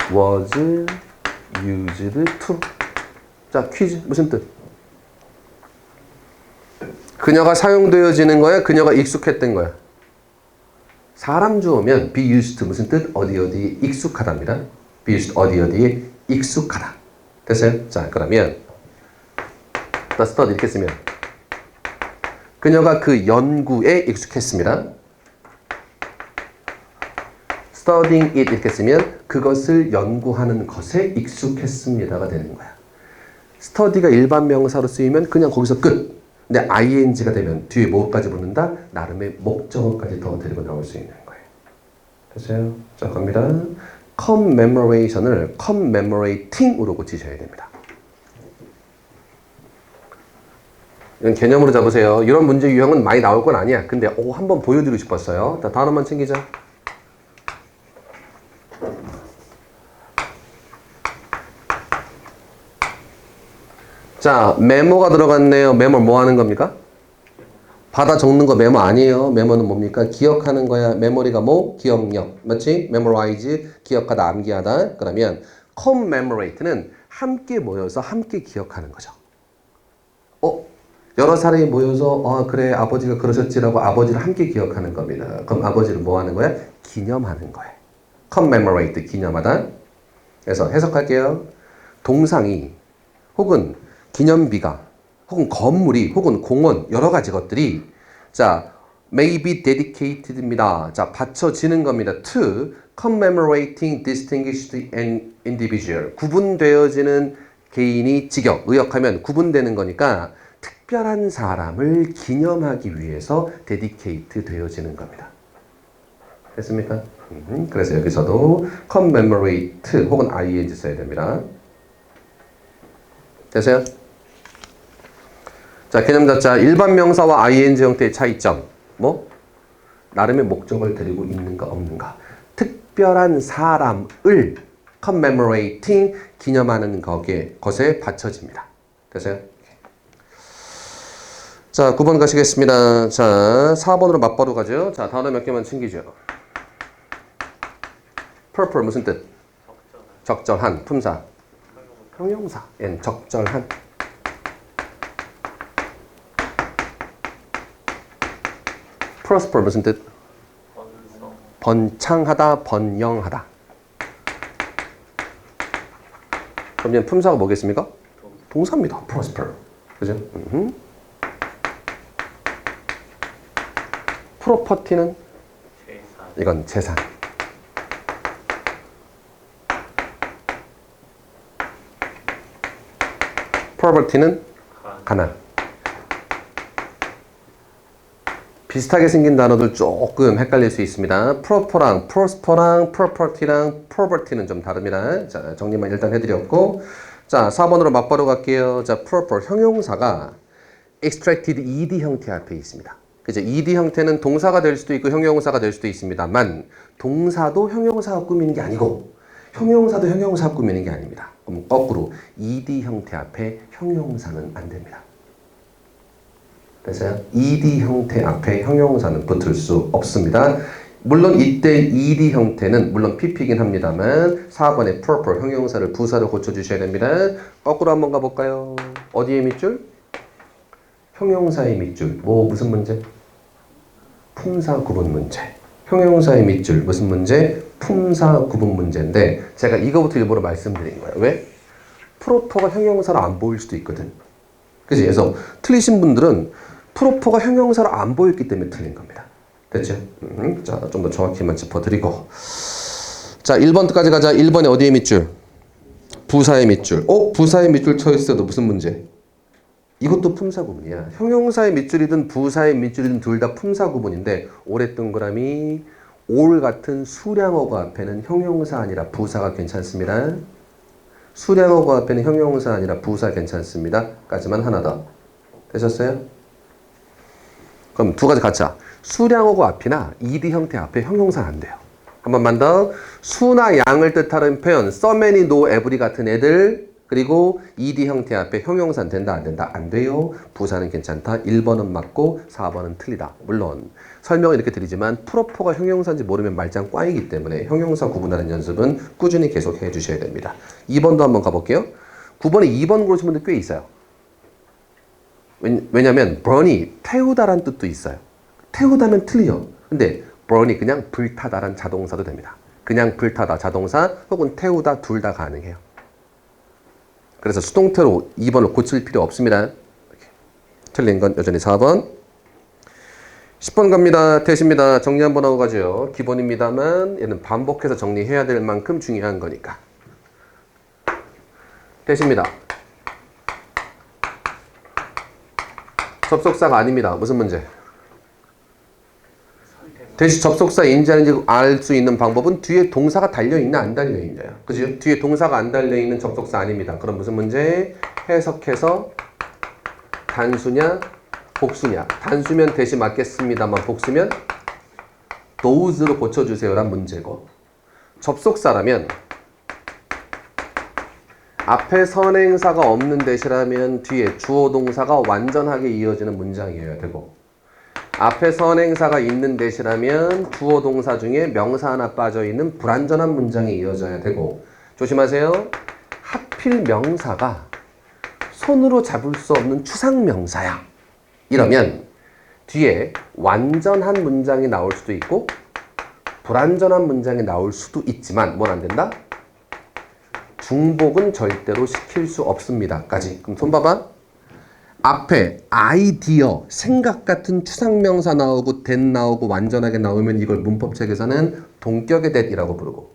was used to. 자, 퀴즈 무슨 뜻? 그녀가 사용되어지는 거야? 그녀가 익숙했던 거야? 사람 주어면 be used to 무슨 뜻? 어디 어디에 익숙하답니다. be used 어디 어디에 익숙하다. 됐어요? 자, 그러면 the study 이렇게 쓰면 그녀가 그 연구에 익숙했습니다. studying it 이렇게 쓰면 그것을 연구하는 것에 익숙했습니다가 되는 거야. study가 일반 명사로 쓰이면 그냥 거기서 끝. 근데 ing가 되면 뒤에 뭐까지 붙는다? 나름의 목적어까지 더 데리고 나올 수 있는 거예요. 됐어요? 자, 갑니다. commemoration을 commemorating으로 고치셔야 됩니다. 이건 개념으로 잡으세요. 이런 문제 유형은 많이 나올 건 아니야. 근데 한번 보여드리고 싶었어요. 자, 단어만 챙기자. 자, 메모가 들어갔네요. 메모 뭐 하는 겁니까? 받아 적는 거 메모 아니에요. 메모는 뭡니까? 기억하는 거야. 메모리가 뭐? 기억력. 맞지? memorize, 기억하다, 암기하다. 그러면 commemorate는 함께 모여서 함께 기억하는 거죠. 여러 사람이 모여서 그래 아버지가 그러셨지라고 아버지를 함께 기억하는 겁니다. 그럼 아버지를 뭐 하는 거야? 기념하는 거예요. commemorate, 기념하다. 그래서 해석할게요. 동상이 혹은 기념비가 혹은 건물이 혹은 공원 여러 가지 것들이 자 may be dedicated입니다. 자 바쳐지는 겁니다. to commemorating distinguished individual 구분되어지는 개인이 직역 의역하면 구분되는 거니까 특별한 사람을 기념하기 위해서 dedicate 되어지는 겁니다. 됐습니까? 그래서 여기서도 commemorate 혹은 ing 써야 됩니다. 됐어요? 자, 개념 자자 일반 명사와 ing 형태의 차이점. 뭐? 나름의 목적을 데리고 있는가 없는가. 특별한 사람을 commemorating 기념하는 것에 받쳐집니다. 됐어요? 자, 9번 가시겠습니다. 자, 4번으로 맞바로 가죠. 자, 단어 몇 개만 챙기죠. purple 무슨 뜻? 적절한, 품사. 형용사. 적절한. prosper 무슨 뜻? 번창하다, 번영하다. 그럼 품사가 뭐겠습니까? 동사입니다. prosper. 그죠? 프로퍼티는? 이건 재산. 프로퍼티는? 가난. 비슷하게 생긴 단어들 조금 헷갈릴 수 있습니다. 프로퍼랑 프로스퍼랑 프로퍼티랑 프로퍼티는 좀 다릅니다. 자, 정리만 일단 해드렸고 자, 4번으로 맞바로 갈게요. 자, 프로퍼 형용사가 extracted ed 형태 앞에 있습니다. 그죠? ed 형태는 동사가 될 수도 있고 형용사가 될 수도 있습니다만 동사도 형용사가 꾸미는 게 아니고 형용사도 형용사가 꾸미는 게 아닙니다. 그럼 거꾸로 ed 형태 앞에 형용사는 안 됩니다. 됐어요? ed 형태 앞에 형용사는 붙을 수 없습니다. 물론 이때 ed 형태는 물론 pp이긴 합니다만 4번에 proper 형용사를 부사로 고쳐주셔야 됩니다. 거꾸로 한번 가볼까요? 어디에 밑줄? 형용사의 밑줄. 무슨 문제? 품사 구분 문제. 형용사의 밑줄 무슨 문제? 품사 구분 문제인데 제가 이거부터 일부러 말씀드린 거예요. 왜? 프로퍼가 형용사로 안 보일 수도 있거든. 그치? 그래서 틀리신 분들은 프로퍼가 형용사로 안 보였기 때문에 틀린 겁니다. 됐죠? 자, 좀 더 정확히만 짚어드리고 자, 1번까지 가자. 1번에 어디에 밑줄? 부사의 밑줄. 부사의 밑줄 쳐 있어도 무슨 문제? 이것도 품사 구분이야. 형용사의 밑줄이든 부사의 밑줄이든 둘 다 품사 구분인데 오래 동그라미 all 같은 수량어가 앞에는 형용사 아니라 부사가 괜찮습니다. 수량어가 앞에는 형용사 아니라 부사 괜찮습니다. 까지만 하나 더. 되셨어요? 그럼 두 가지 같이. 수량어고 앞이나 ed 형태 앞에 형용사는 안 돼요. 한 번만 더. 수나 양을 뜻하는 표현 so many, no, every 같은 애들 그리고 ed 형태 앞에 형용사는 된다 안 된다? 안 돼요. 부사는 괜찮다. 1번은 맞고 4번은 틀리다. 물론 설명을 이렇게 드리지만 프로퍼가 형용사인지 모르면 말짱 꽝이기 때문에 형용사 구분하는 연습은 꾸준히 계속 해주셔야 됩니다. 2번도 한번 가볼게요. 9번에 2번 고르신 분들 꽤 있어요. 왜냐면 burn이 태우다란 뜻도 있어요. 태우다면 틀려. 근데 burn이 그냥 불타다란 자동사도 됩니다. 그냥 불타다 자동사 혹은 태우다 둘 다 가능해요. 그래서 수동태로 2번을 고칠 필요 없습니다. 틀린 건 여전히 4번. 10번 갑니다. 대시입니다. 정리 한번 하고 가죠. 기본입니다만 얘는 반복해서 정리해야 될 만큼 중요한 거니까. 대시입니다. 접속사가 아닙니다. 무슨 문제? 대시 접속사인지 아닌지 알 수 있는 방법은 뒤에 동사가 달려있나 안 달려있나요? 그죠? 뒤에 동사가 안 달려있는 접속사 아닙니다. 그럼 무슨 문제? 해석해서 단수냐 복수냐. 단수면 대시 맞겠습니다만 복수면 those로 고쳐주세요란 문제고, 접속사라면 앞에 선행사가 없는 대시라면 뒤에 주어 동사가 완전하게 이어지는 문장이어야 되고, 앞에 선행사가 있는 대시라면 주어 동사 중에 명사 하나 빠져있는 불완전한 문장이 이어져야 되고, 조심하세요. 하필 명사가 손으로 잡을 수 없는 추상명사야. 이러면 뒤에 완전한 문장이 나올 수도 있고 불완전한 문장이 나올 수도 있지만 뭘 안 된다? 중복은 절대로 시킬 수 없습니다. 까지. 그럼 손 봐봐. 앞에 아이디어, 생각 같은 추상명사 나오고 that 나오고 완전하게 나오면 이걸 문법책에서는 동격의 that이라고 부르고,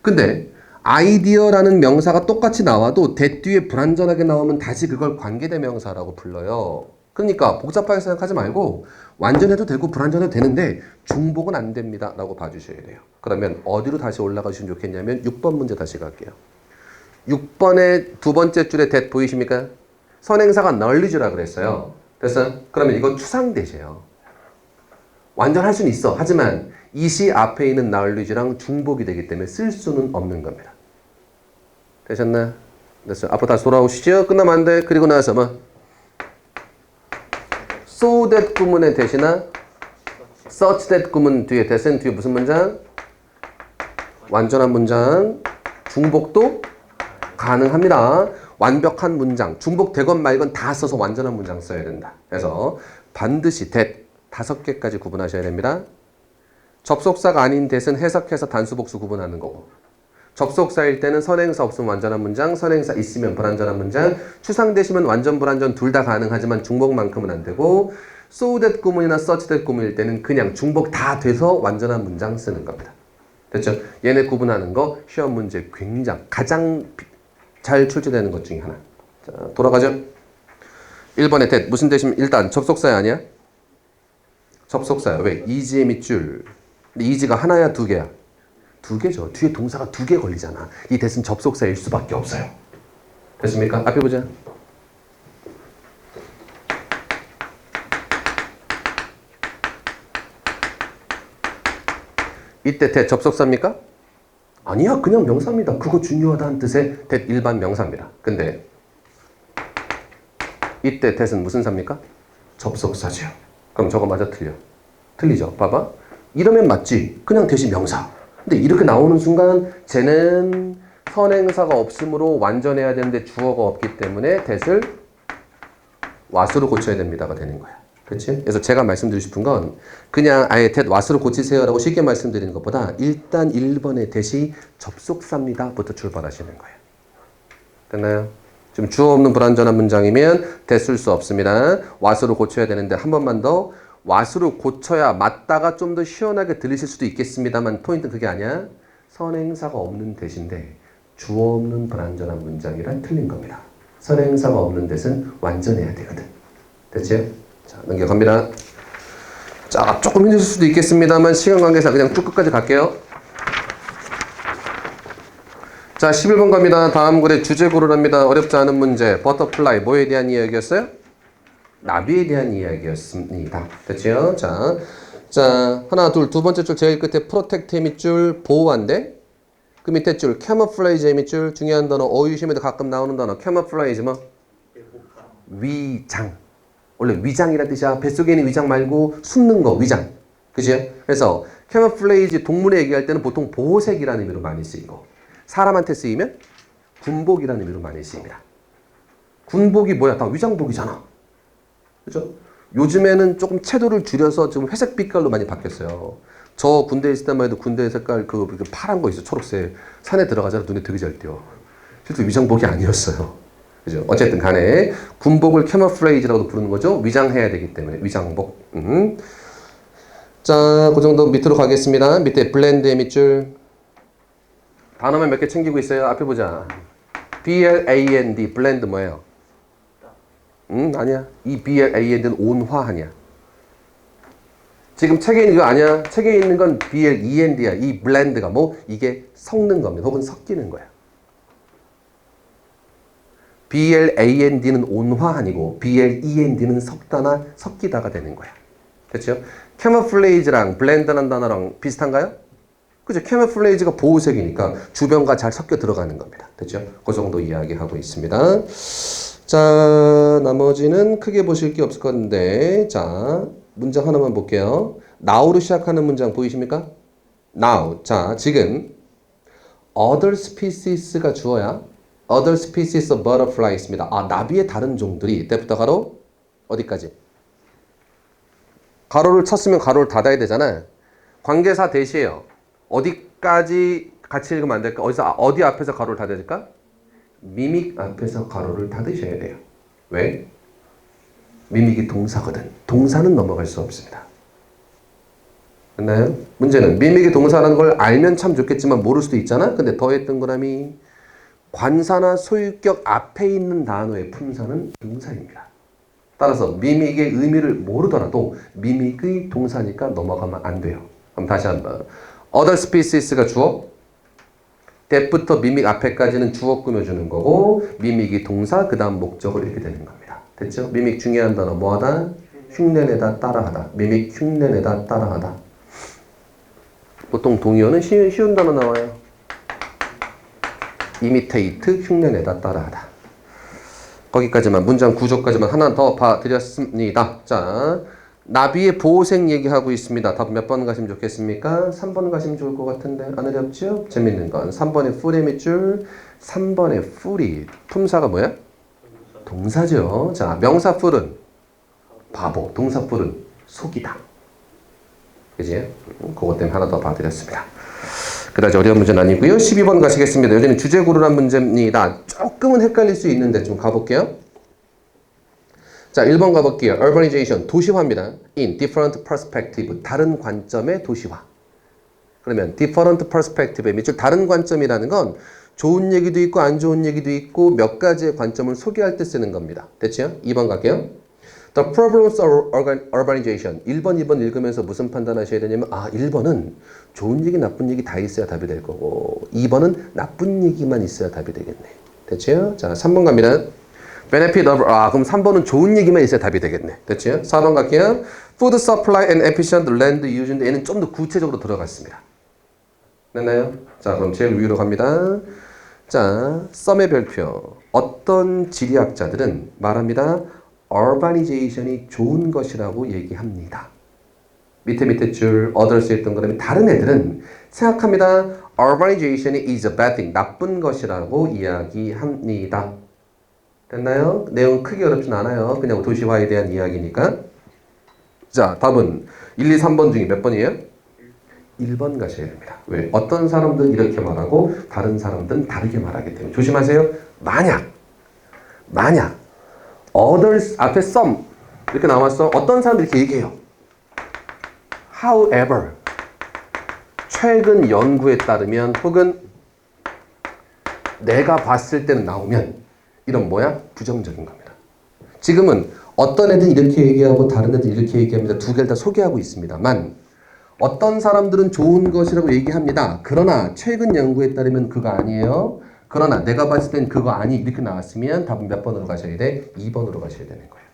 근데 아이디어라는 명사가 똑같이 나와도 that 뒤에 불완전하게 나오면 다시 그걸 관계대명사라고 불러요. 그러니까 복잡하게 생각하지 말고 완전해도 되고 불완전해도 되는데 중복은 안 됩니다 라고 봐주셔야 돼요. 그러면 어디로 다시 올라가시면 좋겠냐면 6번 문제 다시 갈게요. 6번의 두 번째 줄에 that 보이십니까? 선행사가 knowledge라 그랬어요. 됐어? 그러면 이건 추상대시예요. 완전할 수는 있어. 하지만 이시 앞에 있는 knowledge랑 중복이 되기 때문에 쓸 수는 없는 겁니다. 되셨나? 됐어요. 앞으로 다시 돌아오시죠. 끝나면 안 돼. 그리고 나서 뭐 so that 구문의 대시나 such that 구문 뒤에 that은 뒤에 무슨 문장? 완전한 문장. 중복도 가능합니다. 완벽한 문장, 중복되건 말건 다 써서 완전한 문장 써야 된다. 그래서 반드시 that 5개까지 구분하셔야 됩니다. 접속사가 아닌 that은 해석해서 단수 복수 구분하는 거고, 접속사일 때는 선행사 없으면 완전한 문장, 선행사 있으면 불완전한 문장, 추상대시면 완전 불완전 둘 다 가능하지만 중복만큼은 안 되고, so that 구문이나 such that 구문일 때는 그냥 중복 다 돼서 완전한 문장 쓰는 겁니다. 됐죠? 얘네 구분하는 거 시험 문제 가장 잘 출제되는 것 중에 하나. 자, 돌아가죠. 1번의 that 무슨 대시면 일단 접속사야 아니야? 접속사야. 왜? 이지의 밑줄. 근데 이지가 하나야 두 개야? 두 개죠. 뒤에 동사가 2개 걸리잖아. 이 that은 접속사일 수밖에 없어요. 됐습니까? 앞에 보자. 이때 that 접속사입니까? 아니야, 그냥 명사입니다. 그거 중요하다는 뜻의 that 일반 명사입니다. 근데 이때 that은 무슨 사입니까? 접속사죠. 그럼 저거 맞아 틀려? 틀리죠. 봐봐. 이러면 맞지. 그냥 that이 명사. 근데 이렇게 나오는 순간 쟤는 선행사가 없으므로 완전해야 되는데 주어가 없기 때문에 that을 what으로 고쳐야 됩니다가 되는 거야. 그렇지? 그래서 제가 말씀드리고 싶은 건 그냥 아예 that what으로 고치세요라고 쉽게 말씀드리는 것보다 일단 1번의 that이 접속사입니다 부터 출발하시는 거예요. 됐나요? 지금 주어 없는 불완전한 문장이면 that 쓸 수 없습니다. what으로 고쳐야 되는데 한 번만 더 what으로 고쳐야 맞다가 좀 더 시원하게 들리실 수도 있겠습니다만 포인트는 그게 아니야. 선행사가 없는 that인데 주어 없는 불완전한 문장이란 틀린 겁니다. 선행사가 없는 that은 완전해야 되거든. 됐죠? 자, 넘겨갑니다. 자, 조금 힘드실 수도 있겠습니다만 시간 관계상 그냥 쭉 끝까지 갈게요. 자, 11번 갑니다. 다음 글의 주제 고르랍니다. 어렵지 않은 문제. 버터플라이 뭐에 대한 이야기였어요? 나비에 대한 이야기였습니다. 됐죠? 자, 하나, 둘, 두 번째 줄 제일 끝에 프로텍트의 밑줄 보호한데 그 밑에 줄 캐머플레이즈의 밑줄 중요한 단어 어휘시험에도 가끔 나오는 단어 캐머플레이즈 뭐? 위장. 원래 위장이란 뜻이야. 뱃속에 있는 위장 말고 숨는 거 위장. 그치? 그래서 캐머플레이즈 동물에 얘기할 때는 보통 보호색이라는 의미로 많이 쓰이고 사람한테 쓰이면 군복이라는 의미로 많이 쓰입니다. 군복이 뭐야? 다 위장복이잖아. 그죠? 요즘에는 조금 채도를 줄여서 지금 회색 빛깔로 많이 바뀌었어요. 저 군대에 있을 때만 해도 군대 색깔 그 파란 거 있어. 초록색. 산에 들어가잖아. 눈에 되게 잘 띄어. 실제 위장복이 아니었어요. 그죠? 어쨌든 간에 군복을 캐머플레이즈라고도 부르는 거죠. 위장해야 되기 때문에 위장복. 자, 그 정도 밑으로 가겠습니다. 밑에 블렌드의 밑줄. 단어만 몇 개 챙기고 있어요. 앞에 보자. BLAND 블렌드 뭐예요? 아니야. 이 BLAND는 온화하냐. 지금 책에 있는 거 아니야. 책에 있는 건 BLEND야. 이 블렌드가 뭐 이게 섞는 겁니다. 혹은 섞이는 거야. BLAND는 온화한이고 BLEND는 섞다나 섞이다가 되는 거야. 됐죠? 캐머플레이즈랑 블렌드라는 단어랑 비슷한가요? 그죠? 캐머플레이즈가 보호색이니까 주변과 잘 섞여 들어가는 겁니다. 됐죠? 그 정도 이야기하고 있습니다. 자, 나머지는 크게 보실 게 없을 건데, 자, 문장 하나만 볼게요. now로 시작하는 문장 보이십니까? now. 자, 지금 other species가 주어야 other species of butterflies입니다. 아, 나비의 다른 종들이 때부터 가로 어디까지? 가로를 쳤으면 가로를 닫아야 되잖아. 관계사 대시예요. 어디까지 같이 읽으면 안 될까? 어디 앞에서 가로를 닫아야 될까? 미믹 앞에서 가로를 닫으셔야 돼요. 왜? 미믹이 동사거든. 동사는 넘어갈 수 없습니다. 맞나요? 문제는 미믹이 동사라는 걸 알면 참 좋겠지만 모를 수도 있잖아. 근데 더의 동그라미 관사나 소유격 앞에 있는 단어의 품사는 동사입니다. 따라서 미믹의 의미를 모르더라도 미믹의 동사니까 넘어가면 안 돼요. 그럼 다시 한번 other species가 주어 that부터 미믹 앞에까지는 주어 꾸며주는 거고 미믹이 동사 그 다음 목적을 이렇게 되는 겁니다. 됐죠? 미믹 중요한 단어 뭐하다? 흉내내다 따라하다. 미믹 흉내내다 따라하다. 보통 동의어는 쉬운 단어 나와요. imitate 흉내내다 따라하다. 거기까지만 문장 구조까지만 하나 더 봐드렸습니다. 자, 나비의 보호색 얘기하고 있습니다. 답 몇 번 가시면 좋겠습니까? 3번 가시면 좋을 것 같은데 안 어렵죠? 재밌는 건 3번의 풀의 밑줄 3번의 풀이 품사가 뭐야? 동사죠. 자, 명사 풀은 바보, 동사 풀은 속이다. 그지? 그것 때문에 하나 더 봐드렸습니다. 그다지 어려운 문제는 아니고요. 12번 가시겠습니다. 여기는 주제구루란 문제입니다. 조금은 헷갈릴 수 있는데 좀 가볼게요. 자, 1번 가볼게요. urbanization, 도시화입니다. in different perspective, 다른 관점의 도시화. 그러면 different perspective의 밑줄 다른 관점이라는 건 좋은 얘기도 있고 안 좋은 얘기도 있고 몇 가지의 관점을 소개할 때 쓰는 겁니다. 됐죠? 2번 갈게요. The problems of urbanization. 1번, 2번 읽으면서 무슨 판단하셔야 되냐면 1번은 좋은 얘기, 나쁜 얘기 다 있어야 답이 될 거고 2번은 나쁜 얘기만 있어야 답이 되겠네. 됐죠? 자, 3번 갑니다. benefit of, 그럼 3번은 좋은 얘기만 있어야 답이 되겠네. 됐죠? 4번 갈게요. food supply and efficient land using. 얘는 좀 더 구체적으로 들어갔습니다. 됐나요? 자, 그럼 제일 위로 갑니다. 자, 썸의 별표. 어떤 지리학자들은 말합니다. urbanization이 좋은 것이라고 얘기합니다. 밑에 줄 others 했던 거라면 다른 애들은 생각합니다. urbanization이 is a bad thing. 나쁜 것이라고 이야기합니다. 됐나요? 내용 크게 어렵진 않아요. 그냥 도시화에 대한 이야기니까. 자, 답은 1, 2, 3번 중에 몇 번이에요? 1번 가셔야 됩니다. 왜? 어떤 사람들은 이렇게 말하고 다른 사람들은 다르게 말하기 때문에 조심하세요. 만약 others 앞에 some 이렇게 나왔어. 어떤 사람들이 이렇게 얘기해요. However 최근 연구에 따르면 혹은 내가 봤을 때는 나오면 이런 뭐야? 부정적인 겁니다. 지금은 어떤 애들은 이렇게 얘기하고 다른 애들은 이렇게 얘기합니다. 두 개를 다 소개하고 있습니다만 어떤 사람들은 좋은 것이라고 얘기합니다. 그러나 최근 연구에 따르면 그거 아니에요. 그러나 내가 봤을 땐 그거 아니 이렇게 나왔으면 답은 몇 번으로 가셔야 돼? 2번으로 가셔야 되는 거예요.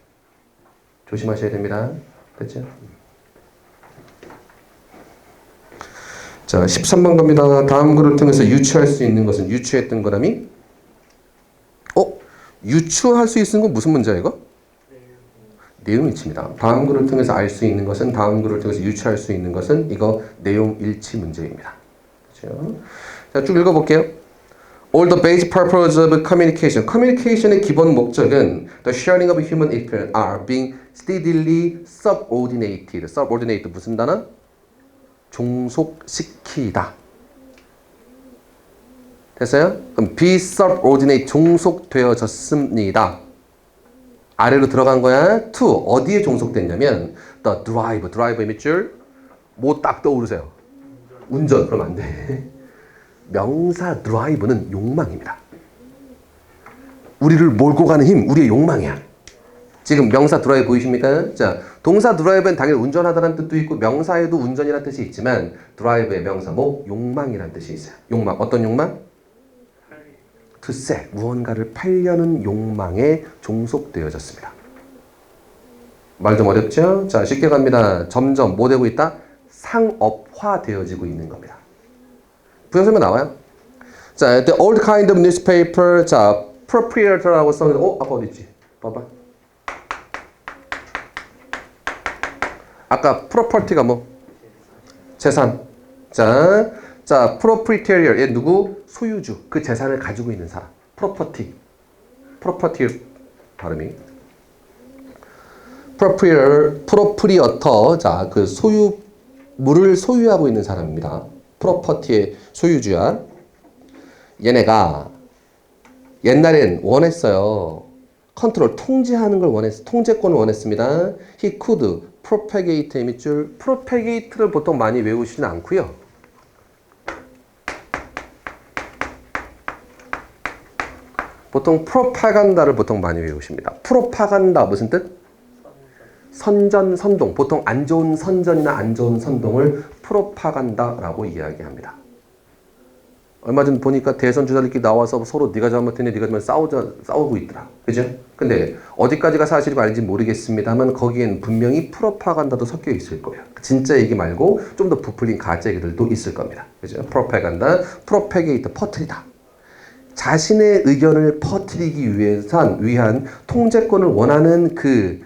조심하셔야 됩니다. 됐죠? 자, 13번 갑니다. 다음 글을 통해서 유추할 수 있는 것은 유추했던 거라미? 유추할 수 있는 건 무슨 문제야 이거? 내용 일치입니다. 다음 글을 통해서 알 수 있는 것은 다음 글을 통해서 유추할 수 있는 것은 이거 내용 일치 문제입니다. 그렇죠? 자, 쭉 읽어볼게요. All the basic purpose of communication. Communication의 기본 목적은 the sharing of human experience are being steadily subordinated. subordinate 무슨 단어? 종속시키다. 됐어요? 그럼 be subordinate 종속되어졌습니다. 아래로 들어간 거야. to 어디에 종속됐냐면 the drive의 밑줄 뭐 딱 떠오르세요. 운전. 그럼 안 돼. 명사 drive는 욕망입니다. 우리를 몰고 가는 힘, 우리의 욕망이야. 지금 명사 드라이브 보이십니까? 자, 동사 드라이브는 당연히 운전하다는 뜻도 있고 명사에도 운전이라는 뜻이 있지만 드라이브의 명사목 욕망이라는 뜻이 있어요. 욕망. 어떤 욕망? to sell. 무언가를 팔려는 욕망에 종속되어졌습니다. 말 좀 어렵죠? 자, 쉽게 갑니다. 점점 뭐 되고 있다? 상업화되어지고 있는 겁니다. 부정설명 나와요. 자, the old kind of newspaper. 자, proprietor라고 써있는데 아까 어디 있지? 봐봐. 아까 property가 뭐? 재산. 자, proprietor. 얘 누구? 소유주. 그 재산을 가지고 있는 사람. property 발음이. proprietor. 자, 그 물을 소유하고 있는 사람입니다. property의 소유주야. 얘네가 옛날엔 원했어요. 컨트롤, 통제하는 걸 원했어. 통제권을 원했습니다. He could propagate의 밑줄. propagate를 보통 많이 외우시진 않고요. 보통 프로파간다를 보통 많이 외우십니다. 프로파간다 무슨 뜻? 선전, 선동. 보통 안 좋은 선전이나 안 좋은 선동을 프로파간다라고 이야기합니다. 얼마 전 보니까 대선 주자들끼리 나와서 서로 네가 잘못했네, 네가 잘못했네 싸우고 있더라. 그죠? 근데 어디까지가 사실이 아닌지 모르겠습니다만 거기엔 분명히 프로파간다도 섞여 있을 거예요. 진짜 얘기 말고 좀 더 부풀린 가짜 얘기들도 있을 겁니다. 그죠? 프로파간다, 프로페게이터, 퍼뜨리다. 자신의 의견을 퍼뜨리기 위한 통제권을 원하는 그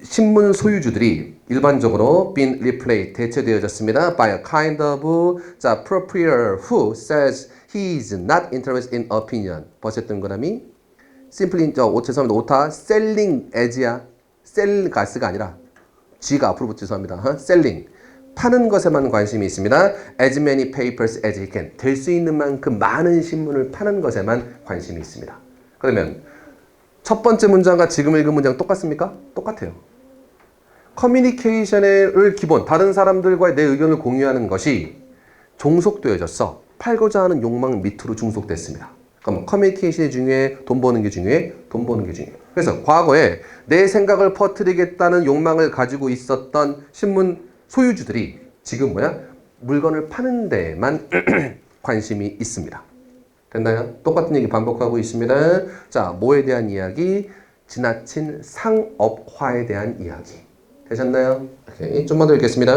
신문 소유주들이 일반적으로 been replaced, 대체되어졌습니다. by a kind of 자, proprietor who says he is not interested in opinion. 벌써 동그라미 simply 죄송합니다. 오타 selling as야. sell 가스가 아니라 G가 앞으로 붙 죄송합니다. selling 파는 것에만 관심이 있습니다. as many papers as he can. 될 수 있는 만큼 많은 신문을 파는 것에만 관심이 있습니다. 그러면 첫 번째 문장과 지금 읽은 문장 똑같습니까? 똑같아요. 커뮤니케이션을 기본, 다른 사람들과의 내 의견을 공유하는 것이 종속되어졌어. 팔고자 하는 욕망 밑으로 중속됐습니다. 그럼 커뮤니케이션이 중요해? 돈 버는 게 중요해? 돈 버는 게 중요해. 그래서 과거에 내 생각을 퍼뜨리겠다는 욕망을 가지고 있었던 신문 소유주들이 지금 물건을 파는 데만 관심이 있습니다. 됐나요? 똑같은 얘기 반복하고 있습니다. 자, 뭐에 대한 이야기? 지나친 상업화에 대한 이야기. 되셨나요? 오케이. 좀만 더 읽겠습니다.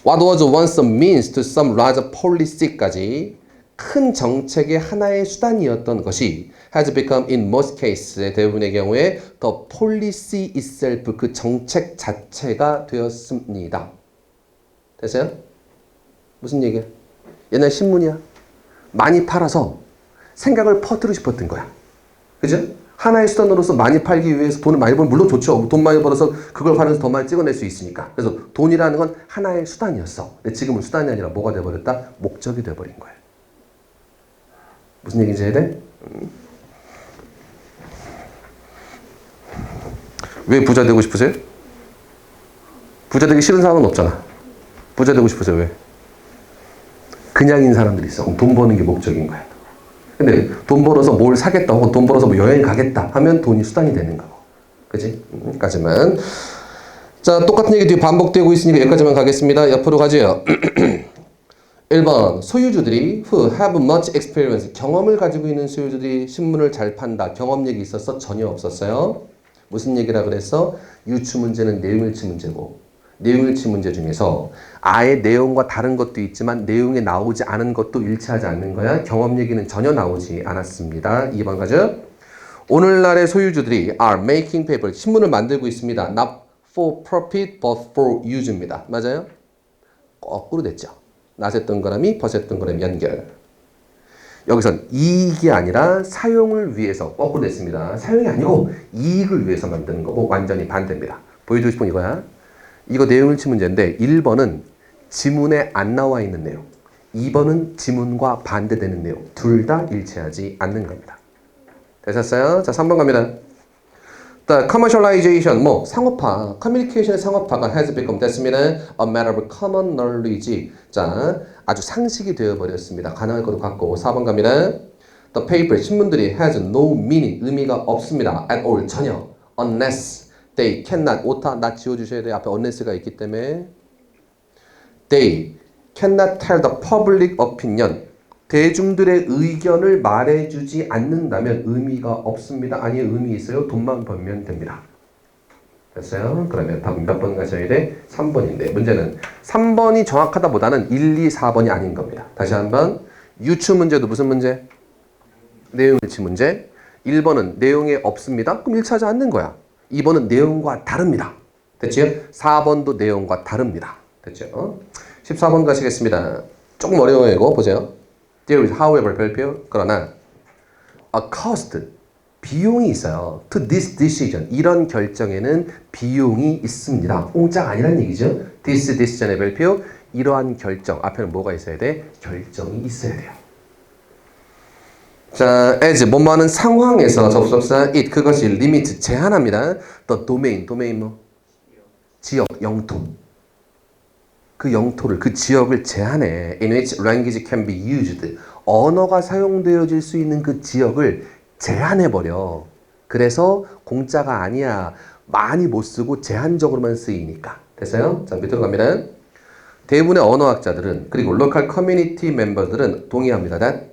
What was once a means to some larger policy까지 큰 정책의 하나의 수단이었던 것이 has become in most cases 대부분의 경우에 the policy itself 그 정책 자체가 되었습니다. 됐어요? 무슨 얘기야? 옛날 신문이야. 많이 팔아서 생각을 퍼뜨리고 싶었던 거야. 그죠? 하나의 수단으로서 많이 팔기 위해서 돈을 많이 벌면 물론 좋죠. 돈 많이 벌어서 그걸 팔면서 더 많이 찍어낼 수 있으니까. 그래서 돈이라는 건 하나의 수단이었어. 근데 지금은 수단이 아니라 뭐가 돼버렸다? 목적이 돼버린 거예요. 무슨 얘기인지 해야 돼? 왜 부자 되고 싶으세요? 부자 되기 싫은 사람은 없잖아. 부자 되고 싶으세요? 왜? 그냥인 사람들이 있어. 그럼 돈 버는 게 목적인 거야. 근데 돈 벌어서 뭘 사겠다 혹은 돈 벌어서 뭐 여행 가겠다 하면 돈이 수단이 되는 거고. 그치? 여기까지만. 자, 똑같은 얘기 뒤에 반복되고 있으니까 여기까지만 가겠습니다. 옆으로 가죠. 1번 소유주들이 who have much experience 경험을 가지고 있는 소유주들이 신문을 잘 판다. 경험 얘기 있었어? 전혀 없었어요. 무슨 얘기라 그랬어? 유추 문제는 내용일치 문제고 내용일치 문제 중에서 아예 내용과 다른 것도 있지만 내용에 나오지 않은 것도 일치하지 않는 거야. 경험 얘기는 전혀 나오지 않았습니다. 2번 가죠. 오늘날의 소유주들이 are making paper, 신문을 만들고 있습니다. Not for profit but for use입니다. 맞아요? 거꾸로 됐죠. 낫의 동그라미, 벗의 동그라미 연결. 여기선 이익이 아니라 사용을 위해서 거꾸로 됐습니다. 사용이 아니고 이익을 위해서 만드는 거고 완전히 반대입니다. 보여주고 싶은 이거야. 이거 내용일치 문제인데 1번은 지문에 안 나와 있는 내용, 2번은 지문과 반대되는 내용, 둘 다 일치하지 않는 겁니다. 되셨어요? 자, 3번 갑니다. The commercialization, 상업화, communication의 상업화가 has become 됐습니다. A matter of common knowledge. 자, 아주 상식이 되어버렸습니다. 가능할 것도 같고. 4번 갑니다. The paper, 신문들이 has no meaning, 의미가 없습니다. At all, 전혀. Unless they cannot, 오타, not 지워주셔야 돼요. 앞에 unless가 있기 때문에. They cannot tell the public opinion. 대중들의 의견을 말해주지 않는다면 의미가 없습니다. 아니, 의미 있어요. 돈만 벌면 됩니다. 됐어요? 그러면 답은 몇 번 가셔야 돼? 3번인데 문제는 3번이 정확하다 보다는 1, 2, 4번이 아닌 겁니다. 다시 한번 유추 문제도 무슨 문제? 내용일치 문제. 1번은 내용에 없습니다. 그럼 일치하지 않는 거야. 2번은 내용과 다릅니다. 됐죠? 4번도 내용과 다릅니다. 됐죠? 14번 가시겠습니다. 조금 어려워요. 이거 보세요. There is, however, 별표. 그러나 a cost, 비용이 있어요. To this decision, 이런 결정에는 비용이 있습니다. 공짜가 아니란 얘기죠. This decision의 별표, 이러한 결정. 앞에는 뭐가 있어야 돼? 결정이 있어야 돼요. 자, as, 뭐뭐하는 상황에서 접속사 it, 그것이 limit, 제한합니다. The domain, domain 지역, 영토. 그 영토를, 그 지역을 제한해. In which language can be used. 언어가 사용되어질 수 있는 그 지역을 제한해버려. 그래서 공짜가 아니야. 많이 못 쓰고 제한적으로만 쓰이니까. 됐어요? 자, 밑으로 갑니다. 대부분의 언어학자들은, 그리고 local community member들은 동의합니다. that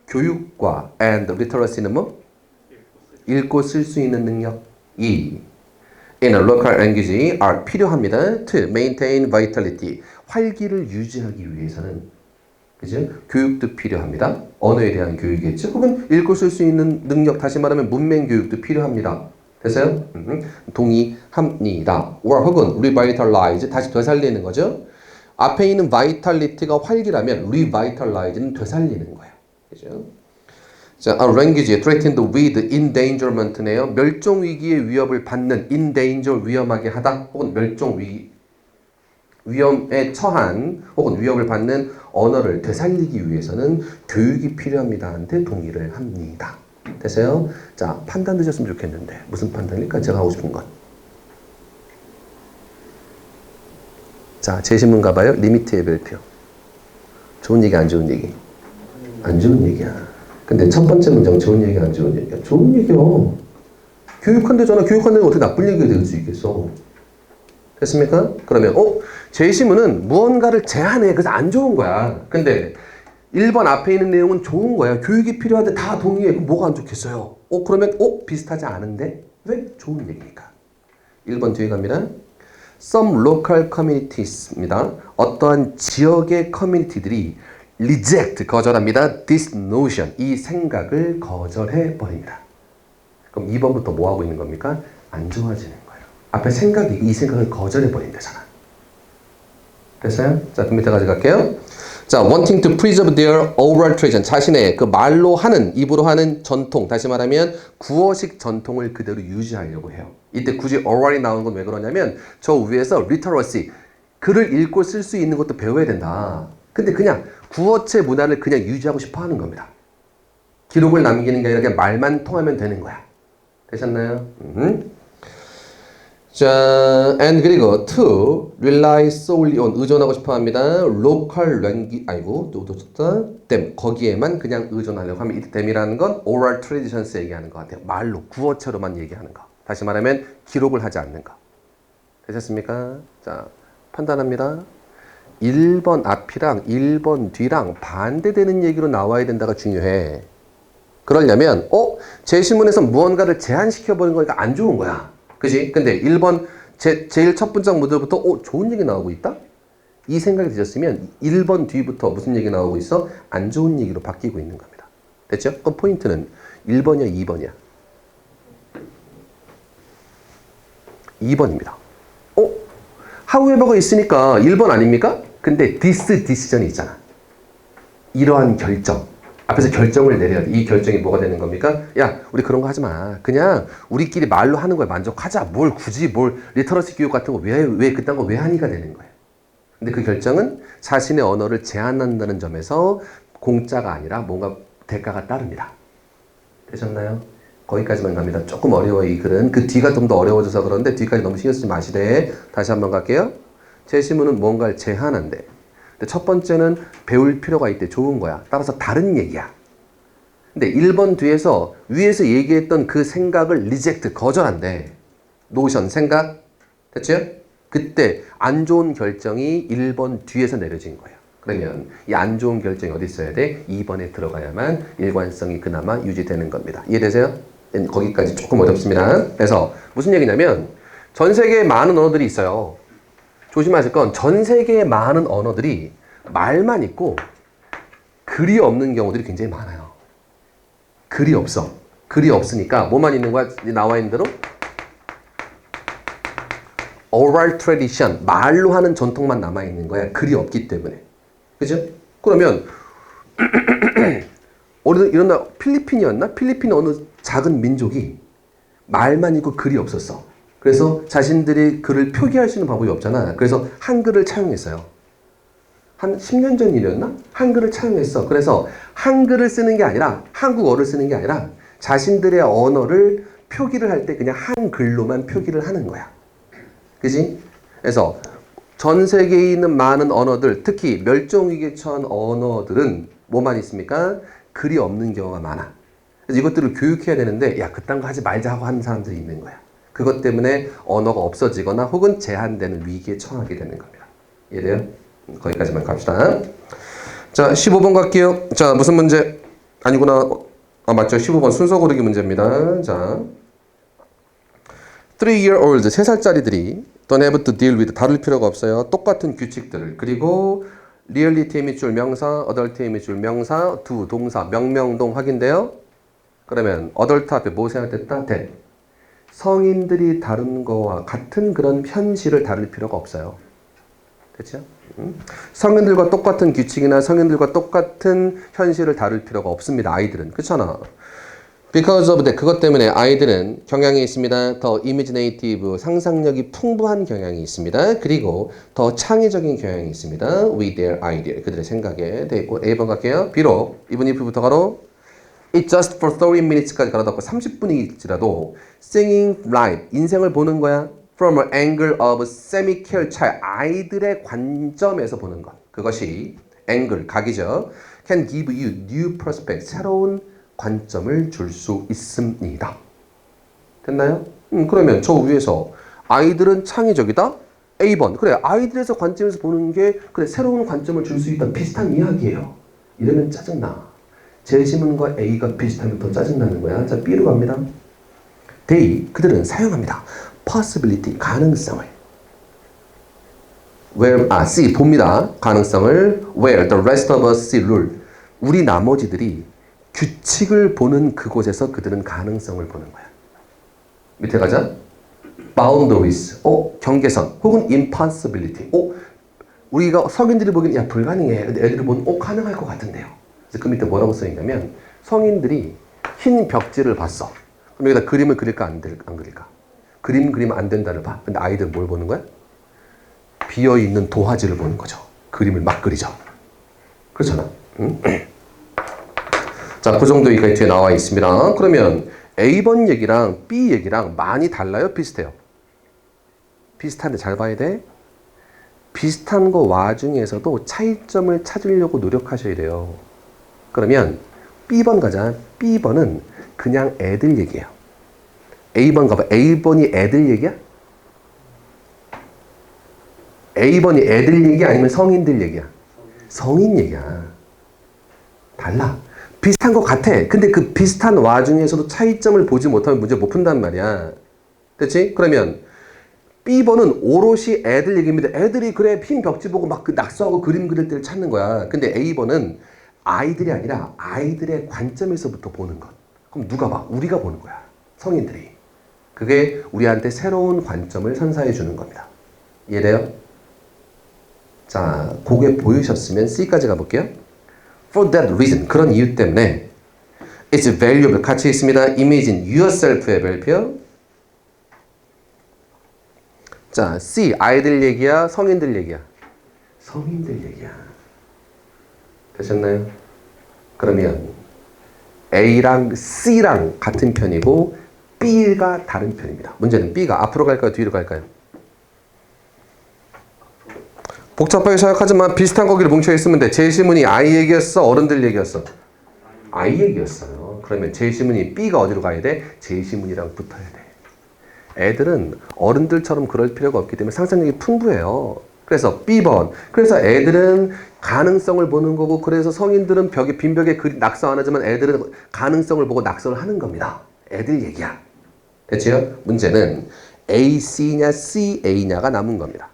교육과 and literacy는 읽고 쓸 수 있는 능력이 in a local language are 필요합니다. to maintain vitality. 활기를 유지하기 위해서는, 그죠? 교육도 필요합니다. 언어에 대한 교육이겠죠. 혹은 읽고 쓸 수 있는 능력, 다시 말하면 문맹 교육도 필요합니다. 됐어요? 동의합니다. or 혹은 revitalize, 다시 되살리는 거죠. 앞에 있는 vitality가 활기라면 revitalize는 되살리는 거예요. 그죠? 자, a language threatened with endangerment네요. 멸종 위기의 위협을 받는, in danger, 위험하게 하다, 혹은 멸종 위험에 처한, 혹은 위협을 받는 언어를 되살리기 위해서는 교육이 필요합니다. 한테 동의를 합니다. 됐어요? 자, 판단 드셨으면 좋겠는데 무슨 판단일까? 제가 하고 싶은 건. 자, 제 신문 가봐요. 리미트의 별표. 좋은 얘기, 안 좋은 얘기? 안 좋은 얘기야. 근데 첫 번째 문장 좋은 얘기, 안 좋은 얘기야? 좋은 얘기야. 교육한대잖아. 교육한대는 어떻게 나쁜 얘기가 될 수 있겠어? 됐습니까? 그러면 제 신문은 무언가를 제한해. 그래서 안 좋은 거야. 근데 1번 앞에 있는 내용은 좋은 거야. 교육이 필요한데 다 동의해. 그럼 뭐가 안 좋겠어요? 그러면 비슷하지 않은데? 왜? 좋은 얘기니까. 1번 뒤에 갑니다. Some local communities입니다. 어떠한 지역의 커뮤니티들이 reject, 거절합니다. This notion, 이 생각을 거절해 버립니다. 그럼 2번부터 뭐 하고 있는 겁니까? 안 좋아지는 거예요. 앞에 생각이 이 생각을 거절해 버린다잖아. 됐어요? 자, 그 밑에 가져갈게요. 자, wanting to preserve their oral tradition, 자신의 그 말로 하는, 입으로 하는 전통, 다시 말하면 구어식 전통을 그대로 유지하려고 해요. 이때 굳이 oral이 나오는 건 왜 그러냐면 저 위에서 literacy, 글을 읽고 쓸 수 있는 것도 배워야 된다. 근데 그냥 구어체 문화를 그냥 유지하고 싶어 하는 겁니다. 기록을 남기는 게 아니라 그냥 말만 통하면 되는 거야. 되셨나요? 자, and 그리고 to rely solely on, 의존하고 싶어 합니다. local language, them, 거기에만 그냥 의존하려고 하면 이 them이라는 건 oral traditions 얘기하는 것 같아요. 말로, 구어체로만 얘기하는 거. 다시 말하면 기록을 하지 않는 거. 되셨습니까? 자, 판단합니다. 1번 앞이랑 1번 뒤랑 반대되는 얘기로 나와야 된다가 중요해. 그러려면 제 신문에서 무언가를 제한시켜버린 거니까 안 좋은 거야. 그지? 근데 1번 제일 첫 문장 모델부터 좋은 얘기 나오고 있다? 이 생각이 드셨으면 1번 뒤부터 무슨 얘기 나오고 있어? 안 좋은 얘기로 바뀌고 있는 겁니다. 됐죠? 그럼 포인트는 1번이야, 2번이야? 2번입니다. however가 있으니까 1번 아닙니까? 근데 this decision이 있잖아. 이러한 결정. 앞에서 결정을 내려야 돼. 이 결정이 뭐가 되는 겁니까? 야, 우리 그런 거 하지 마. 그냥 우리끼리 말로 하는 거에 만족하자. 뭘 굳이 리터러시 교육 같은 거 왜 그딴 거 왜 하니가 되는 거예요. 근데 그 결정은 자신의 언어를 제한한다는 점에서 공짜가 아니라 뭔가 대가가 따릅니다. 되셨나요? 거기까지만 갑니다. 조금 어려워요, 이 글은. 그 뒤가 좀 더 어려워져서 그런데 뒤까지 너무 신경 쓰지 마시되 다시 한번 갈게요. 제시문은 뭔가를 제한한대. 근데 첫 번째는 배울 필요가 있대. 좋은 거야. 따라서 다른 얘기야. 근데 1번 뒤에서 위에서 얘기했던 그 생각을 리젝트, 거절한대. 노션, 생각. 됐죠? 그때 안 좋은 결정이 1번 뒤에서 내려진 거예요. 그러면 이 안 좋은 결정이 어디 있어야 돼? 2번에 들어가야만 일관성이 그나마 유지되는 겁니다. 이해되세요? 거기까지 조금 어렵습니다. 그래서 무슨 얘기냐면 전 세계에 많은 언어들이 있어요. 조심하실 건 전 세계의 많은 언어들이 말만 있고 글이 없는 경우들이 굉장히 많아요. 글이 없어. 글이 없으니까 뭐만 있는 거야? 나와 있는 대로 oral tradition, 말로 하는 전통만 남아있는 거야. 글이 없기 때문에. 그죠? 그러면 이런 나 필리핀이었나? 필리핀 어느 작은 민족이 말만 있고 글이 없었어. 그래서 자신들이 글을 표기할 수 있는 방법이 없잖아. 그래서 한글을 차용했어요. 한 10년 전 일이었나? 한글을 차용했어. 그래서 한글을 쓰는 게 아니라 한국어를 쓰는 게 아니라 자신들의 언어를 표기를 할 때 그냥 한글로만 표기를 하는 거야. 그지? 그래서 전 세계에 있는 많은 언어들, 특히 멸종위기에 처한 언어들은 뭐만 있습니까? 글이 없는 경우가 많아. 그래서 이것들을 교육해야 되는데 야, 그딴 거 하지 말자고 하는 사람들이 있는 거야. 그것 때문에 언어가 없어지거나 혹은 제한되는 위기에 처하게 되는 겁니다. 이해돼요? 거기까지만 갑시다. 자, 15번 갈게요. 자, 무슨 문제? 아니구나. 맞죠. 15번 순서 고르기 문제입니다. 자, 3-year-old, 3살짜리들이 don't have to deal with, 다룰 필요가 없어요. 똑같은 규칙들을. 그리고 리얼리티의 밑줄 명사, 어덜트의 밑줄 명사, 두 동사, 명명동 확인돼요? 그러면 어덜트 앞에 뭐 생각됐다? that. 성인들이 다룬 거와 같은 그런 현실을 다룰 필요가 없어요. 됐죠? 성인들과 똑같은 규칙이나 성인들과 똑같은 현실을 다룰 필요가 없습니다. 아이들은. 그렇잖아. Because of that, 그것 때문에 아이들은 경향이 있습니다. 더 imaginative, 상상력이 풍부한 경향이 있습니다. 그리고 더 창의적인 경향이 있습니다. With their idea, 그들의 생각에 돼 있고. A번 갈게요. 비록 even if부터 가로 It just for 30 minutes까지 갈아넣고 30분일지라도 singing life, 인생을 보는 거야. From an angle of semi-care child, 아이들의 관점에서 보는 것. 그것이 angle, 각이죠. Can give you new perspective, 새로운 관점을 줄 수 있습니다. 됐나요? 그러면 저 위에서 아이들은 창의적이다? A번. 그래, 아이들에서 관점에서 보는 게 그래, 새로운 관점을 줄 수 있다. 비슷한 이야기예요. 이러면 짜증나. 제시문과 A가 비슷하면 더 짜증나는 거야. 자, B로 갑니다. They, 그들은 사용합니다. possibility, 가능성을. where, C, 봅니다. 가능성을. where the rest of us see rule. 우리 나머지들이 규칙을 보는 그곳에서 그들은 가능성을 보는 거야. 밑에 가자. boundaries, 경계선, 혹은 impossibility. 우리가 성인들이 보기엔 야, 불가능해. 근데 애들이 보면 가능할 것 같은데요. 그래서 그 밑에 뭐라고 써있냐면 성인들이 흰 벽지를 봤어. 그럼 여기다 그림을 그릴까 안 그릴까? 그림 그리면 안 된다를 봐. 근데 아이들은 뭘 보는 거야? 비어있는 도화지를 보는 거죠. 그림을 막 그리죠. 그렇잖아. 응? 자, 그 정도 얘기가 뒤에 나와 있습니다. 그러면 A번 얘기랑 B 얘기랑 많이 달라요? 비슷해요? 비슷한데 잘 봐야 돼. 비슷한 거 와중에서도 차이점을 찾으려고 노력하셔야 돼요. 그러면 B번 가자. B번은 그냥 애들 얘기예요. A번 가봐. A번이 애들 얘기야? A번이 애들 얘기 아니면 성인들 얘기야? 성인 얘기야. 달라. 비슷한 것 같아. 근데 그 비슷한 와중에서도 차이점을 보지 못하면 문제 못 푼단 말이야. 됐지? 그러면 B번은 오롯이 애들 얘기입니다. 애들이 그래 핀 벽지 보고 막 그 낙서하고 그림 그릴 때를 찾는 거야. 근데 A번은 아이들이 아니라 아이들의 관점에서부터 보는 것. 그럼 누가 봐? 우리가 보는 거야. 성인들이. 그게 우리한테 새로운 관점을 선사해 주는 겁니다. 이해돼요? 자, 그게 보이셨으면 C까지 가볼게요. For that reason, 그런 이유 때문에 It's valuable, 가치 있습니다. Imagine yourself의 별표. 자, C, 아이들 얘기야, 성인들 얘기야? 성인들 얘기야. 되셨나요? 그러면 A랑 C랑 같은 편이고 B가 다른 편입니다. 문제는 B가 앞으로 갈까요? 뒤로 갈까요? 복잡하게 생각하지만 비슷한 거기를 뭉쳐있으면 돼. 제시문이 아이 얘기였어? 어른들 얘기였어? 아이 얘기였어요. 그러면 제시문이 B가 어디로 가야 돼? 제시문이랑 붙어야 돼. 애들은 어른들처럼 그럴 필요가 없기 때문에 상상력이 풍부해요. 그래서 B번. 그래서 애들은 가능성을 보는 거고, 그래서 성인들은 빈 벽에 낙서 안 하지만 애들은 가능성을 보고 낙서를 하는 겁니다. 애들 얘기야. 됐죠? 문제는 A, C냐, C, A냐가 남은 겁니다.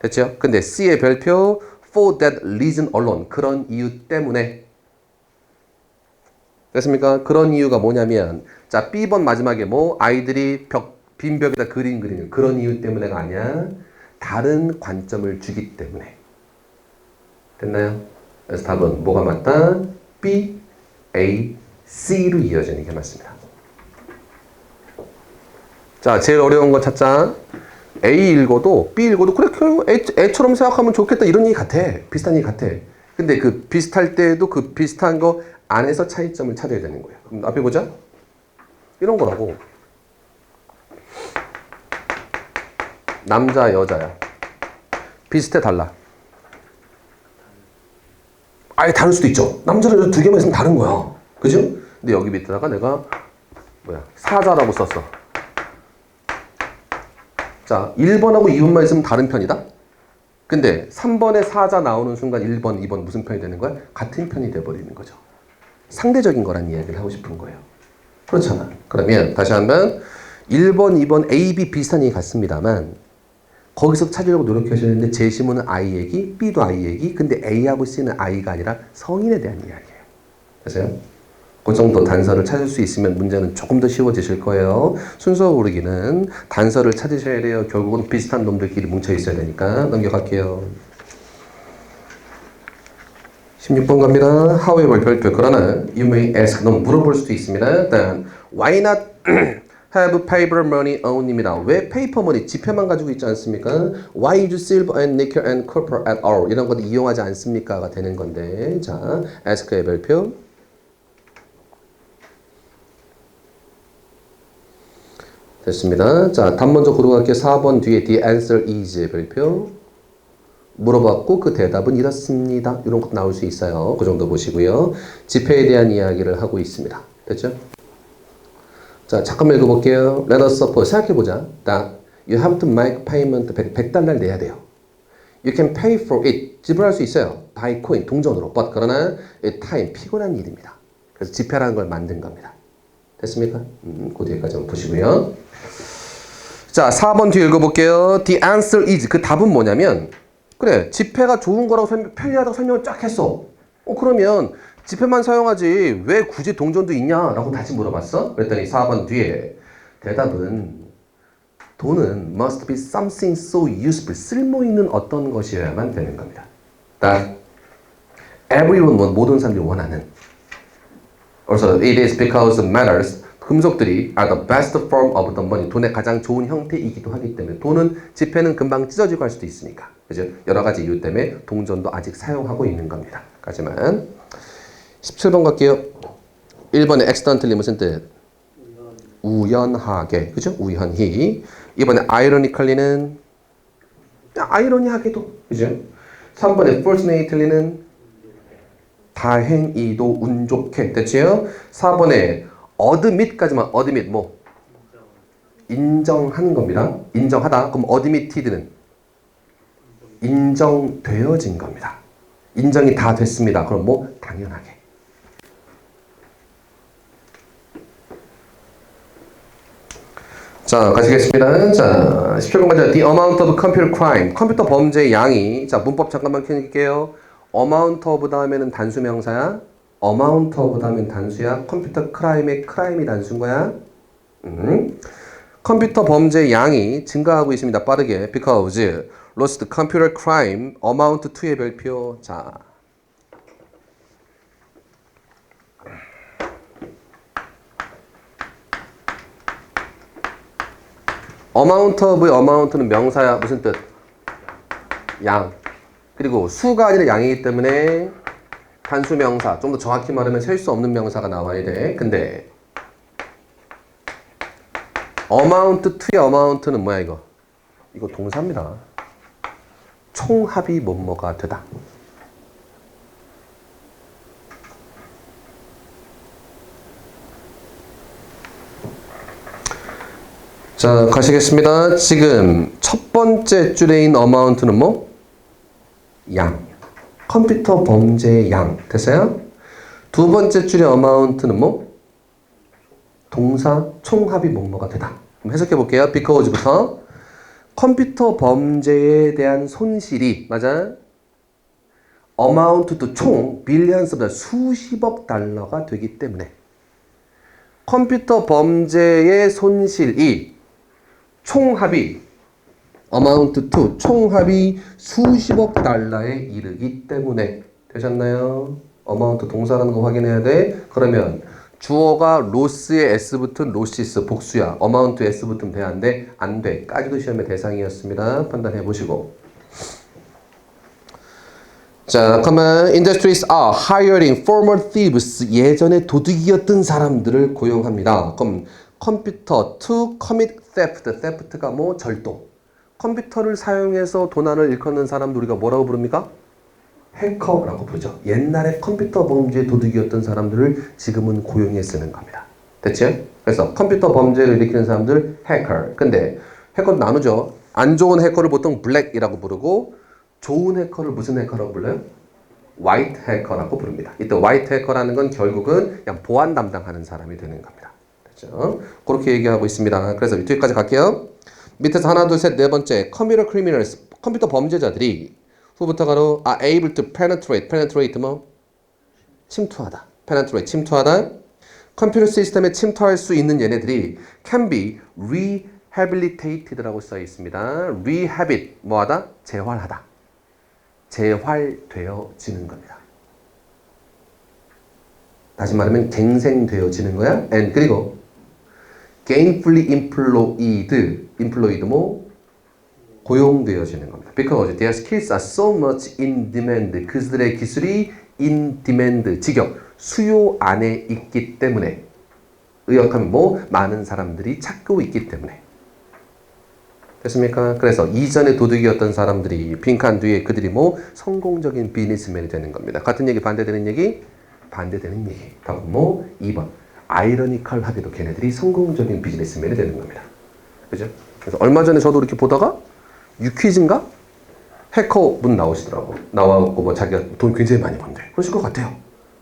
됐죠? 근데 C의 별표 for that reason alone. 그런 이유 때문에. 됐습니까? 그런 이유가 뭐냐면, 자, B번 마지막에 뭐 아이들이 빈 벽에다 그림 그리는 그런 이유 때문에가 아니야. 다른 관점을 주기 때문에. 됐나요? 그래서 답은 뭐가 맞다? B, A, C로 이어지는 게 맞습니다. 자, 제일 어려운 거 찾자. A 읽어도 B 읽어도 그래 애처럼 생각하면 좋겠다 이런 얘기 같아. 비슷한 얘기 같아. 근데 그 비슷할 때에도 그 비슷한 거 안에서 차이점을 찾아야 되는 거예요. 그럼 앞에 보자. 이런 거라고. 남자 여자야. 비슷해 달라. 아예 다를 수도 있죠. 남자랑 여자 두 개만 있으면 다른 거야. 그죠? 근데 여기 밑에다가 내가 사자라고 썼어. 자, 1번하고 2번만 있으면 다른 편이다? 근데 3번에 사자 나오는 순간 1번, 2번 무슨 편이 되는 거야? 같은 편이 돼버리는 거죠. 상대적인 거란 이야기를 하고 싶은 거예요. 그렇잖아. 그러면 다시 한번 1번, 2번, A, B 비슷한 얘기 같습니다만 거기서 찾으려고 노력하시는데 제시문은 I 얘기, B도 I 얘기, 근데 A하고 C는 I가 아니라 성인에 대한 이야기예요. 아세요? 그 정도 단서를 찾을 수 있으면 문제는 조금 더 쉬워지실 거예요. 순서 고르기는 단서를 찾으셔야 돼요. 결국은 비슷한 놈들끼리 뭉쳐 있어야 되니까. 넘겨갈게요. 16번 갑니다. However 별표. 그러나 you may ask. 넌 물어볼 수도 있습니다. 일단 why not have paper money only입니다. 왜 paper money 지폐만 가지고 있지 않습니까? Why use silver and nickel and copper at all? 이런 것들 이용하지 않습니까가 되는 건데. 자, ask의 별표. 됐습니다. 자, 답 먼저 고르고 갈게요. 4번 뒤에 the answer is 별표. 물어봤고 그 대답은 이렇습니다. 이런 것도 나올 수 있어요. 그 정도 보시고요. 지폐에 대한 이야기를 하고 있습니다. 됐죠? 자, 잠깐만 읽어볼게요. Let us suppose, 생각해보자. that you have to make payment 100달러를 내야 돼요. You can pay for it. 지불할 수 있어요. by coin, 동전으로. but 그러나 time, 피곤한 일입니다. 그래서 지폐라는 걸 만든 겁니다. 됐습니까? 그 뒤에까지 한번 보시고요. 자, 4번 뒤에 읽어볼게요. The answer is, 그 답은 뭐냐면, 그래, 지폐가 좋은 거라고 편리하다고 설명을 쫙 했어. 그러면 지폐만 사용하지 왜 굳이 동전도 있냐? 라고 다시 물어봤어. 그랬더니 4번 뒤에 대답은 돈은 must be something so useful, 쓸모있는 어떤 것이어야만 되는 겁니다. That everyone, 모든 사람들이 원하는. Also, it is because metals, 금속들이 are the best form of the money, 돈의 가장 좋은 형태이기도 하기 때문에 돈은 지폐는 금방 찢어지고 할 수도 있으니까. 그죠? 여러 가지 이유 때문에 동전도 아직 사용하고 있는 겁니다. 하지만 17번 갈게요. 1번에 accidentally 무슨 뜻? 우연하게. 그죠? 우연히. 이번에 ironically는 아이러니하게도. 그죠? 3번에 fortunately는 다행히도 운 좋게. 됐죠? 4번에 admit까지만 admit 뭐? 인정하는 겁니다. 인정하다. 그럼 admitted는 인정되어진 겁니다. 인정이 다 됐습니다. 그럼 뭐? 당연하게. 자, 가시겠습니다. 자, 17번 가자. The amount of computer crime. 컴퓨터 범죄의 양이. 자, 문법 잠깐만 켜놓을게요. amount of 다음에는 단수 명사야. amount of 다음엔 단수야. 컴퓨터 크라임의 크라임이 단수인 거야. 컴퓨터 범죄의 양이 증가하고 있습니다. 빠르게. Because lost computer crime amount to의 별표. 자. amount of의 amount는 명사야. 무슨 뜻? 양. 그리고 수가 아니라 양이기 때문에 단수 명사. 좀 더 정확히 말하면 셀 수 없는 명사가 나와야 돼. 근데 amount to의 amount는 뭐야 이거? 이거 동사입니다. 총합이 뭐뭐가 되다. 자, 가시겠습니다. 지금 첫 번째 줄에 있는 amount는 뭐? 양. 컴퓨터 범죄의 양. 됐어요? 두 번째 줄의 amount는 뭐? 동사 총합이 뭐뭐가 되다. 그럼 해석해 볼게요. because부터. 컴퓨터 범죄에 대한 손실이, 맞아? amount도 총, billions보다 수십억 달러가 되기 때문에 컴퓨터 범죄의 손실이 총합이 amount to 총합이 수십억 달러에 이르기 때문에 되셨나요? amount 동사라는 거 확인해야 돼. 그러면 주어가 loss에 s 붙은 losses 복수야. amount s 붙으면 돼, 안 돼? 안 돼. 까지도 시험의 대상이었습니다. 판단해 보시고. 자, 그러면 industries are hiring former thieves. 예전에 도둑이었던 사람들을 고용합니다. 그럼 컴퓨터 to commit theft. theft가 뭐? 절도. 컴퓨터를 사용해서 도난을 일컫는 사람들 우리가 뭐라고 부릅니까? 해커라고 부르죠. 옛날에 컴퓨터 범죄 도둑이었던 사람들을 지금은 고용해 쓰는 겁니다. 됐지? 그래서 컴퓨터 범죄를 일으키는 사람들 해커. 근데 해커도 나누죠. 안 좋은 해커를 보통 블랙이라고 부르고 좋은 해커를 무슨 해커라고 불러요? 화이트 해커라고 부릅니다. 이때 화이트 해커라는 건 결국은 그냥 보안 담당하는 사람이 되는 겁니다. 됐죠? 그렇게 얘기하고 있습니다. 그래서 뒤에까지 갈게요. 밑에서 하나, 둘, 셋, 네 번째 컴퓨터 criminals, 컴퓨터 범죄자들이 후부터 가로 are able to penetrate. penetrate 뭐? 침투하다. penetrate 침투하다. 컴퓨터 시스템에 침투할 수 있는 얘네들이 can be rehabilitated라고 써 있습니다. rehabilit 뭐하다? 재활하다. 재활되어지는 겁니다. 다시 말하면 갱생되어지는 거야. and 그리고 gainfully employed 뭐? 고용되어지는 겁니다. Because their skills are so much in demand. 그들의 기술이 in demand, 직역, 수요 안에 있기 때문에 의역하면 뭐? 많은 사람들이 찾고 있기 때문에. 됐습니까? 그래서 이전에 도둑이었던 사람들이 빈칸 뒤에 그들이 뭐? 성공적인 비즈니스맨이 되는 겁니다. 같은 얘기 반대되는 얘기? 반대되는 얘기. 답은 뭐? 2번. 아이러니컬하게도 걔네들이 성공적인 비즈니스맨이 되는 겁니다. 그죠? 그래서 얼마 전에 저도 이렇게 보다가 유퀴즈인가? 해커분 나오시더라고. 나와갖고 뭐 자기가 돈 굉장히 많이 번대. 그러실 것 같아요.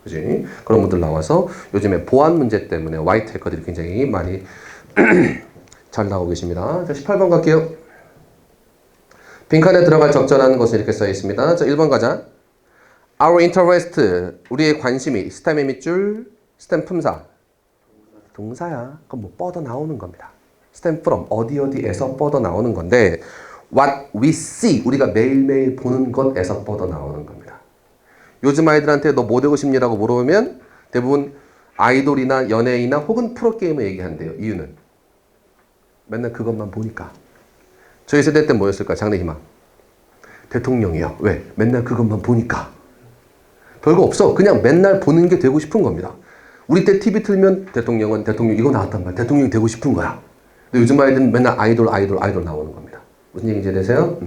그지? 그런 분들 나와서 요즘에 보안 문제 때문에 화이트 해커들이 굉장히 많이 잘 나오고 계십니다. 자, 18번 갈게요. 빈칸에 들어갈 적절한 것은 이렇게 써 있습니다. 자, 1번 가자. Our interest, 우리의 관심이 스템의 밑줄, 스템 품사. 동사야. 그럼 뭐 뻗어 나오는 겁니다. stem from, 어디에서 뻗어 나오는 건데 what we see, 우리가 매일매일 보는 것에서 뻗어 나오는 겁니다. 요즘 아이들한테 너 뭐 되고 싶냐라고 물어보면 대부분 아이돌이나 연예인이나 혹은 프로게이머 얘기한대요. 이유는 맨날 그것만 보니까. 저희 세대 때 뭐였을까? 장래희망. 대통령이요. 왜? 맨날 그것만 보니까. 별거 없어. 그냥 맨날 보는 게 되고 싶은 겁니다. 우리 때 TV 틀면 대통령은 대통령 이거 나왔단 말이야. 대통령이 되고 싶은 거야. 근데 요즘 아이들은 맨날 아이돌 나오는 겁니다. 무슨 얘기인지 이해되세요?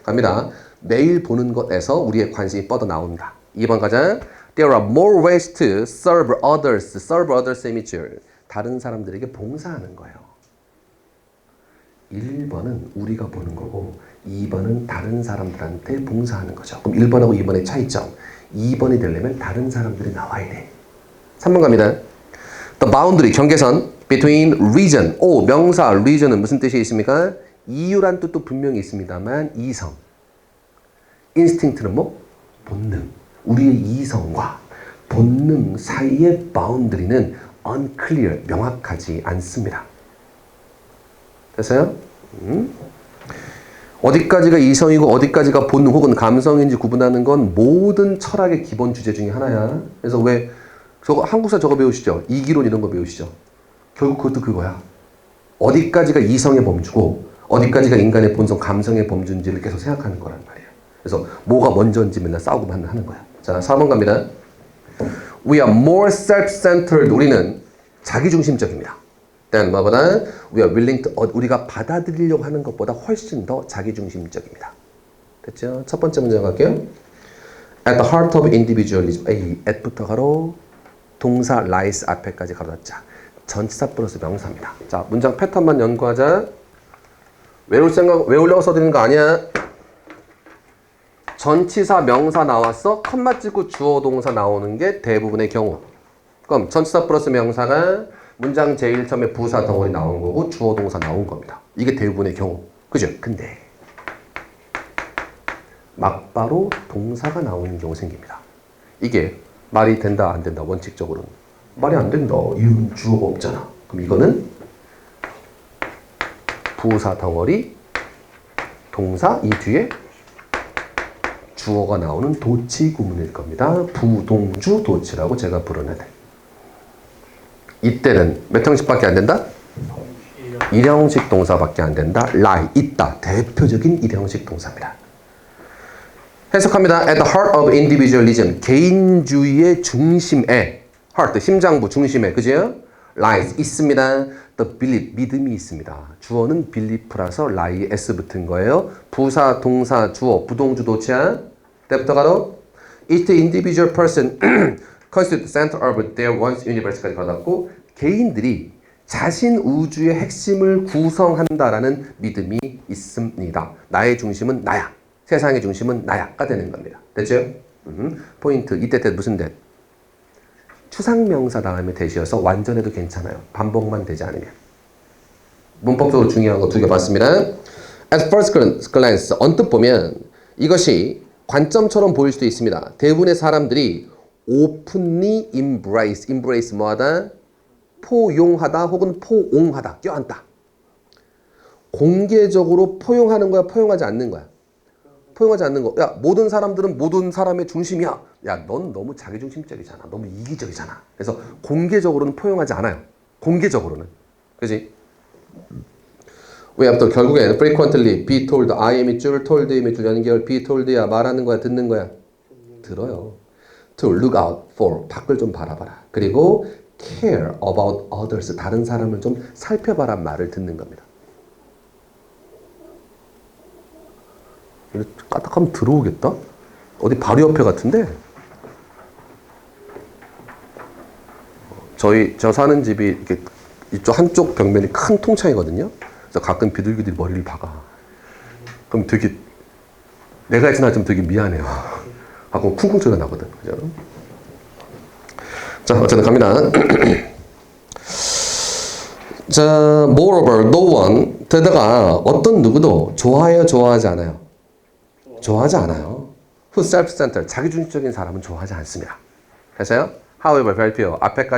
갑니다. 매일 보는 것에서 우리의 관심이 뻗어 나온다. 2번 가자. There are more ways to serve others. serve others의 밑줄. 다른 사람들에게 봉사하는 거예요. 1번은 우리가 보는 거고 2번은 다른 사람들한테 봉사하는 거죠. 그럼 1번하고 2번의 차이점. 2번이 되려면 다른 사람들이 나와야 돼. 3번 갑니다. The boundary, 경계선. between reason. 오, 명사 reason은 무슨 뜻이 있습니까? 이유란 뜻도 분명히 있습니다만 이성. instinct는 뭐? 본능. 우리의 이성과 본능 사이의 바운드리는 unclear, 명확하지 않습니다. 됐어요? 어디까지가 이성이고 어디까지가 본능 혹은 감성인지 구분하는 건 모든 철학의 기본 주제 중에 하나야. 그래서 왜 저거 한국사 저거 배우시죠? 이기론 이런 거 배우시죠? 결국 그것도 그거야. 어디까지가 이성의 범주고 어디까지가 인간의 본성, 감성의 범주인지를 계속 생각하는 거란 말이야. 그래서 뭐가 먼저인지 맨날 싸우고만 하는 거야. 자, 4번 갑니다. We are more self-centered. 우리는 자기중심적입니다. than 뭐보다 we are willing to, 우리가 받아들이려고 하는 것보다 훨씬 더 자기중심적입니다. 됐죠? 첫 번째 문제 갈게요. At the heart of individualism. at부터 가로 동사 lies 앞에까지 가로 닫자. 전치사 플러스 명사입니다. 자, 문장 패턴만 연구하자. 외우려고 써드리는 거 아니야. 전치사 명사 나왔어. 컴마 찍고 주어 동사 나오는 게 대부분의 경우. 그럼 전치사 플러스 명사가 문장 제일 처음에 부사 덩어리 나온 거고 주어 동사 나온 겁니다. 이게 대부분의 경우. 그죠? 근데 막바로 동사가 나오는 경우 생깁니다. 이게 말이 된다 안 된다 원칙적으로는. 말이 안 된다. 이유는 주어가 없잖아. 그럼 이거는 부사 덩어리 동사 이 뒤에 주어가 나오는 도치 구문일 겁니다. 부동주 도치라고 제가 부르는 애. 이때는 몇 형식밖에 안 된다? 일형식 동사밖에 안 된다. lie, 있다. 대표적인 일형식 동사입니다. 해석합니다. At the heart of individualism. 개인주의의 중심에 heart, 심장부 중심에. 그죠? lies, 있습니다. The belief, 믿음이 있습니다. 주어는 belief라서 lie, s 붙은 거예요. 부사, 동사, 주어, 부동주 도치야. 때부터 가로 each individual person constitute the center of their one's universe까지 받았고 개인들이 자신 우주의 핵심을 구성한다라는 믿음이 있습니다. 나의 중심은 나야. 세상의 중심은 나야가 되는 겁니다. 됐죠? 포인트. 이때 무슨 대? 추상명사 다음에 대시여서 완전해도 괜찮아요. 반복만 되지 않으면. 문법적으로 중요한 거 두 개 봤습니다. At first glance, 언뜻 보면 이것이 관점처럼 보일 수도 있습니다. 대부분의 사람들이 openly embrace 뭐하다? 포용하다 혹은 포옹하다, 껴안다. 공개적으로 포용하는 거야, 포용하지 않는 거야? 포용하지 않는 거. 야, 모든 사람들은 모든 사람의 중심이야. 야, 넌 너무 자기중심적이잖아. 너무 이기적이잖아. 그래서 공개적으로는 포용하지 않아요. 공개적으로는. 그지? 왜 또 결국엔 frequently, be told, I am 줄, told im의 줄 연결, be told야 말하는 거야, 듣는 거야? 들어요. to look out for, 밖을 좀 바라봐라. 그리고 care about others, 다른 사람을 좀 살펴봐라 말을 듣는 겁니다. 까딱하면 들어오겠다? 어디 바로 옆에 같은데? 저 사는 집이 이렇게 이쪽 한쪽 벽면이 큰 통창이거든요. 그래서 가끔 비둘기들이 머리를 박아. 그럼 되게 내가 지나치면 되게 미안해요. 가끔 쿵쿵 소리가 나거든. 그죠? 자, 어쨌든 갑니다. 자, moreover, no one, 게다가 어떤 누구도 좋아해요, 좋아하지 않아요? 좋아하지 않아요. who self-centered, 자기중심적인 사람은 좋아하지 않습니다. 됐어요? however, 발표,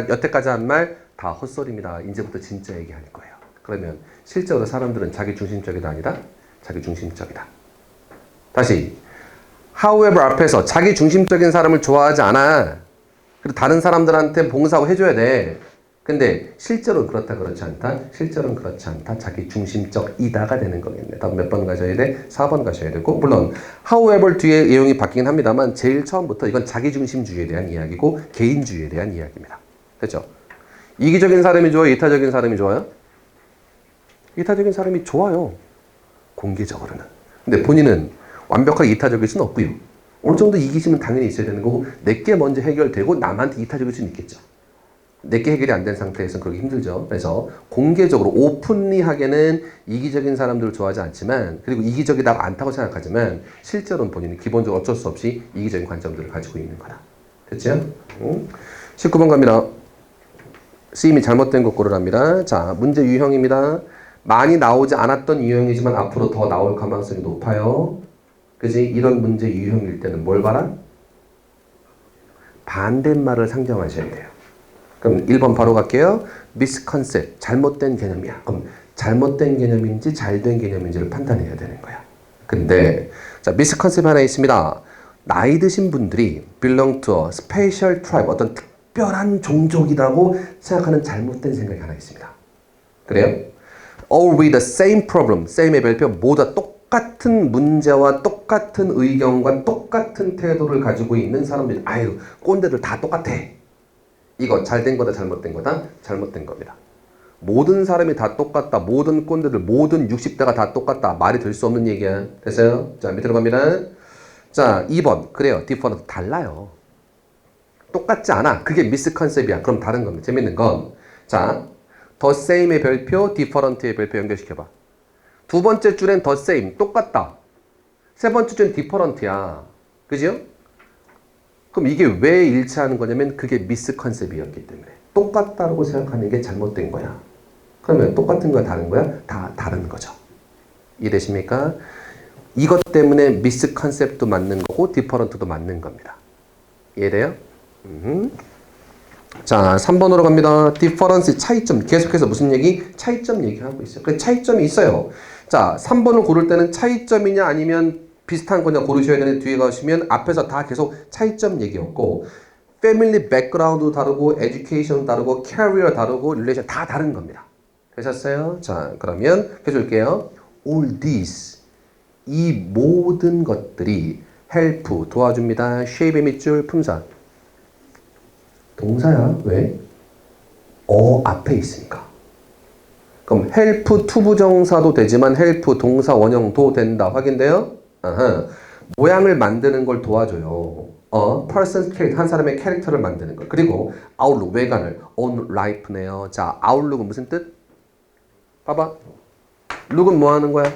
여태까지 한 말 다 헛소리입니다. 이제부터 진짜 얘기할 거예요. 그러면 실제로 사람들은 자기중심적이다 아니다? 자기중심적이다. 다시 however 앞에서 자기중심적인 사람을 좋아하지 않아. 그리고 다른 사람들한테 봉사하고 해줘야 돼. 근데 실제로는 그렇다 그렇지 않다. 실제로는 그렇지 않다. 자기중심적이다가 되는 거겠네. 다음 몇 번 가셔야 돼? 4번 가셔야 되고 물론 however 뒤에 내용이 바뀌긴 합니다만 제일 처음부터 이건 자기중심주의에 대한 이야기고 개인주의에 대한 이야기입니다. 됐죠? 이기적인 사람이 좋아요? 이타적인 사람이 좋아요? 이타적인 사람이 좋아요. 공개적으로는. 근데 본인은 완벽하게 이타적일 수는 없고요. 어느 정도 이기심은 당연히 있어야 되는 거고 내게 먼저 해결되고 남한테 이타적일 수는 있겠죠. 내게 해결이 안 된 상태에서는 그러기 힘들죠. 그래서 공개적으로 오픈리하게는 이기적인 사람들을 좋아하지 않지만 그리고 이기적이다 않다고 생각하지만 실제로는 본인은 기본적으로 어쩔 수 없이 이기적인 관점들을 가지고 있는 거다. 됐죠? 19번 갑니다. 쓰임이 잘못된 것 고르랍니다. 자, 문제 유형입니다. 많이 나오지 않았던 유형이지만 앞으로 더 나올 가능성이 높아요. 그지? 이런 문제 유형일 때는 뭘 봐라? 반대말을 상정하셔야 돼요. 그럼 1번 바로 갈게요. misconcept, 잘못된 개념이야. 그럼 잘못된 개념인지 잘된 개념인지를 판단해야 되는 거야. 근데 자, misconcept 하나 있습니다. 나이 드신 분들이 belong to a special tribe, 어떤 특별한 종족이라고 생각하는 잘못된 생각이 하나 있습니다. 그래요? All with the same problem, same의 별표, 모두 똑같은 문제와 똑같은 의견과 똑같은 태도를 가지고 있는 사람들이, 아유, 꼰대들 다 똑같아. 이거 잘된 거다 잘못된 거다? 잘못된 겁니다. 모든 사람이 다 똑같다. 모든 꼰대들, 모든 60대가 다 똑같다. 말이 될 수 없는 얘기야. 됐어요? 자, 밑으로 갑니다. 자, 2번. 그래요. different. 달라요. 똑같지 않아. 그게 misconcept이야. 그럼 다른 겁니다. 재밌는 건. 자, the same의 별표, different의 별표 연결시켜봐. 두 번째 줄엔 the same. 똑같다. 세 번째 줄엔 different야. 그죠? 그럼 이게 왜 일치하는 거냐면 그게 misconcept이었기 때문에. 똑같다고 생각하는 게 잘못된 거야. 그러면 똑같은 거야, 다른 거야? 다 다른 거죠. 이해되십니까? 이것 때문에 misconcept도 맞는 거고 different도 맞는 겁니다. 이해돼요? 자, 3번으로 갑니다. difference, 차이점. 계속해서 무슨 얘기? 차이점 얘기하고 있어요. 그 차이점이 있어요. 자, 3번을 고를 때는 차이점이냐 아니면 비슷한 거냐 고르셔야 되는데 뒤에 가시면 앞에서 다 계속 차이점 얘기였고 family background도 다르고 education 다르고 career 다르고 relation 다 다른 겁니다. 되셨어요? 자, 그러면 해줄게요. all these, 이 모든 것들이 help, 도와줍니다. shape의 밑줄 품사. 동사야. 왜? 앞에 있으니까. 그럼 help 투부정사도 되지만 help 동사 원형도 된다. 확인돼요? 아하. 모양을 만드는 걸 도와줘요. person's character, 한 사람의 캐릭터를 만드는 거. 그리고 outlook, 외관을 on life네요. 자, outlook은 무슨 뜻? 봐봐. look은 뭐 하는 거야?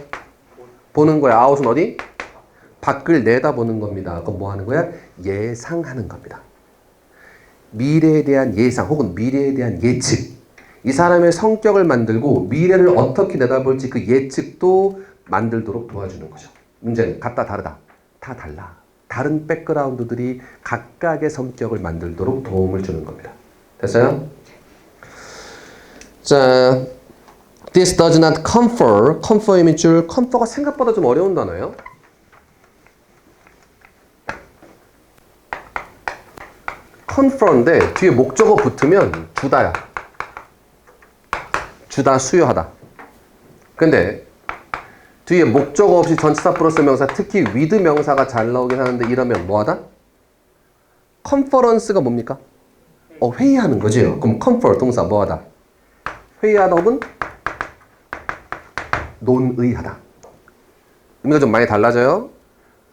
보는 거야. out은 어디? 밖을 내다보는 겁니다. 그럼 뭐 하는 거야? 예상하는 겁니다. 미래에 대한 예상 혹은 미래에 대한 예측. 이 사람의 성격을 만들고 미래를 어떻게 내다볼지 그 예측도 만들도록 도와주는 거죠. 문제는 같다 다르다. 다 달라. 다른 백그라운드들이 각각의 성격을 만들도록 도움을 주는 겁니다. 됐어요? 자, this does not confer. confer의 밑줄. confer가 생각보다 좀 어려운 단어예요. confer인데 뒤에 목적어 붙으면 주다야. 주다, 수요하다. 근데 뒤에 목적어 없이 전치사 플러스 명사, 특히 with 명사가 잘 나오긴 하는데 이러면 뭐하다? 컨퍼런스가 뭡니까? 회의하는 거지요. 그럼 confer 동사 뭐하다? 회의하다 혹은 논의하다. 의미가 좀 많이 달라져요.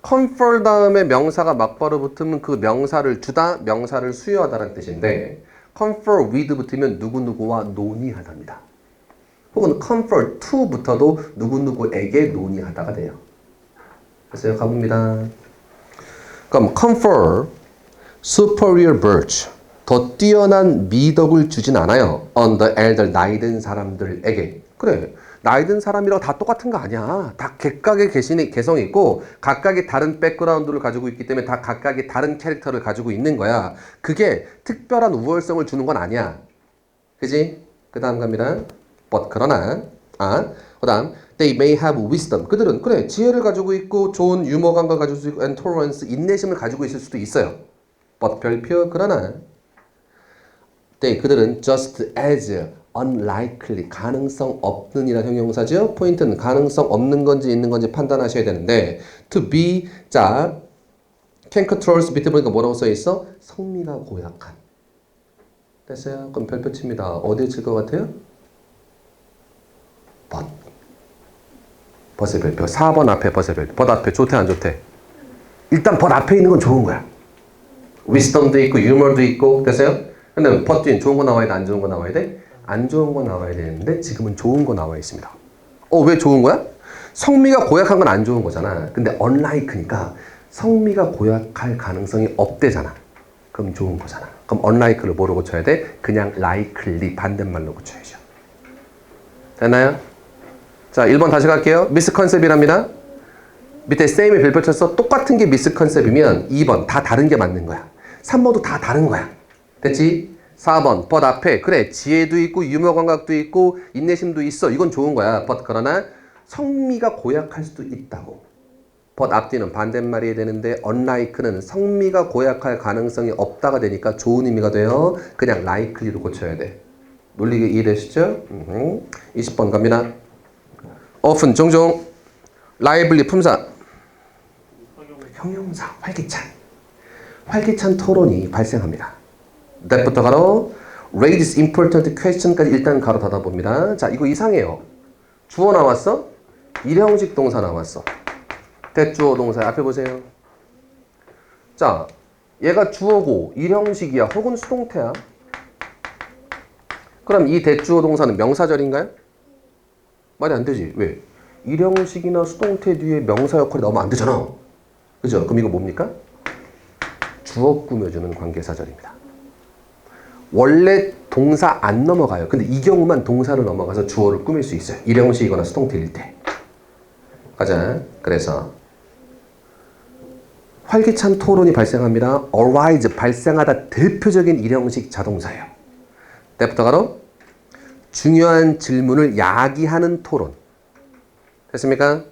confer 다음에 명사가 막바로 붙으면 그 명사를 주다, 명사를 수요하다라는 뜻인데 confer with 붙으면 누구누구와 논의하답니다. 혹은 confer to 붙어도 누구누구에게 논의하다가 돼요. 그래서 가봅니다. 그럼 confer superior virtue, 더 뛰어난 미덕을 주진 않아요. on the elder, 나이 든 사람들에게. 그래, 나이 든 사람이랑 다 똑같은 거 아니야. 다 각각의 개성이 있고 각각의 다른 백그라운드를 가지고 있기 때문에 다 각각의 다른 캐릭터를 가지고 있는 거야. 그게 특별한 우월성을 주는 건 아니야. 그지? 그 다음 갑니다. but 그러나 그 다음 they may have wisdom. 그들은 그래 지혜를 가지고 있고 좋은 유머 감각을 가지고 있고 and tolerance, 인내심을 가지고 있을 수도 있어요. but 별표 그러나 그들은 just as unlikely, 가능성 없는 이라는 형용사죠. 포인트는 가능성 없는 건지 있는 건지 판단하셔야 되는데 to be, 자 cantankerous 밑에 보니까 뭐라고 써있어? 성미가 고약한. 됐어요? 그럼 별표 칩니다. 어디에 칠 것 같아요? 벗의 별표. 4번 앞에 벗의 별표. 벗 앞에 좋대 안 좋대? 일단 벗 앞에 있는 건 좋은 거야. 위스덤도 있고 유머도 있고. 됐어요? 근데 벗 뒤엔 좋은 거 나와야 돼? 안 좋은 거 나와야 돼? 안 좋은 거 나와야 되는데 지금은 좋은 거 나와 있습니다. 왜 좋은 거야? 성미가 고약한 건 안 좋은 거잖아. 근데 unlike니까 성미가 고약할 가능성이 없대잖아. 그럼 좋은 거잖아. 그럼 unlike를 뭐로 고쳐야 돼? 그냥 likely 반대말로 고쳐야죠. 됐나요? 자, 1번 다시 갈게요. misconcept이랍니다. 밑에 same이 별표 쳐서 똑같은 게 misconcept이면 2번 다 다른 게 맞는 거야. 3번도 다 다른 거야. 됐지? 4번 but 앞에 그래 지혜도 있고 유머 감각도 있고 인내심도 있어. 이건 좋은 거야. but 그러나 성미가 고약할 수도 있다고. but 앞뒤는 반대말이 되는데 unlike는 성미가 고약할 가능성이 없다가 되니까 좋은 의미가 돼요. 그냥 likely로 고쳐야 돼. 논리 이해되시죠? 20번 갑니다. often 종종 lively 품사 형용사 활기찬 토론이 발생합니다. that부터 가로 raise important question까지 일단 가로 닫아 봅니다. 자, 이거 이상해요. 주어 나왔어? 일형식 동사 나왔어. 대주어 동사 앞에 보세요. 자, 얘가 주어고 일형식이야 혹은 수동태야. 그럼 이 대주어 동사는 명사절인가요? 말이 안 되지. 왜? 일형식이나 수동태 뒤에 명사 역할이 나오면 안 되잖아. 그죠? 그럼 이거 뭡니까? 주어 꾸며주는 관계사절입니다. 원래 동사 안 넘어가요. 근데 이 경우만 동사를 넘어가서 주어를 꾸밀 수 있어요. 일형식이거나 수동태일 때. 가자. 그래서 활기찬 토론이 발생합니다. arise, 발생하다 대표적인 일형식 자동사예요. 때부터 가로 중요한 질문을 야기하는 토론. 됐습니까?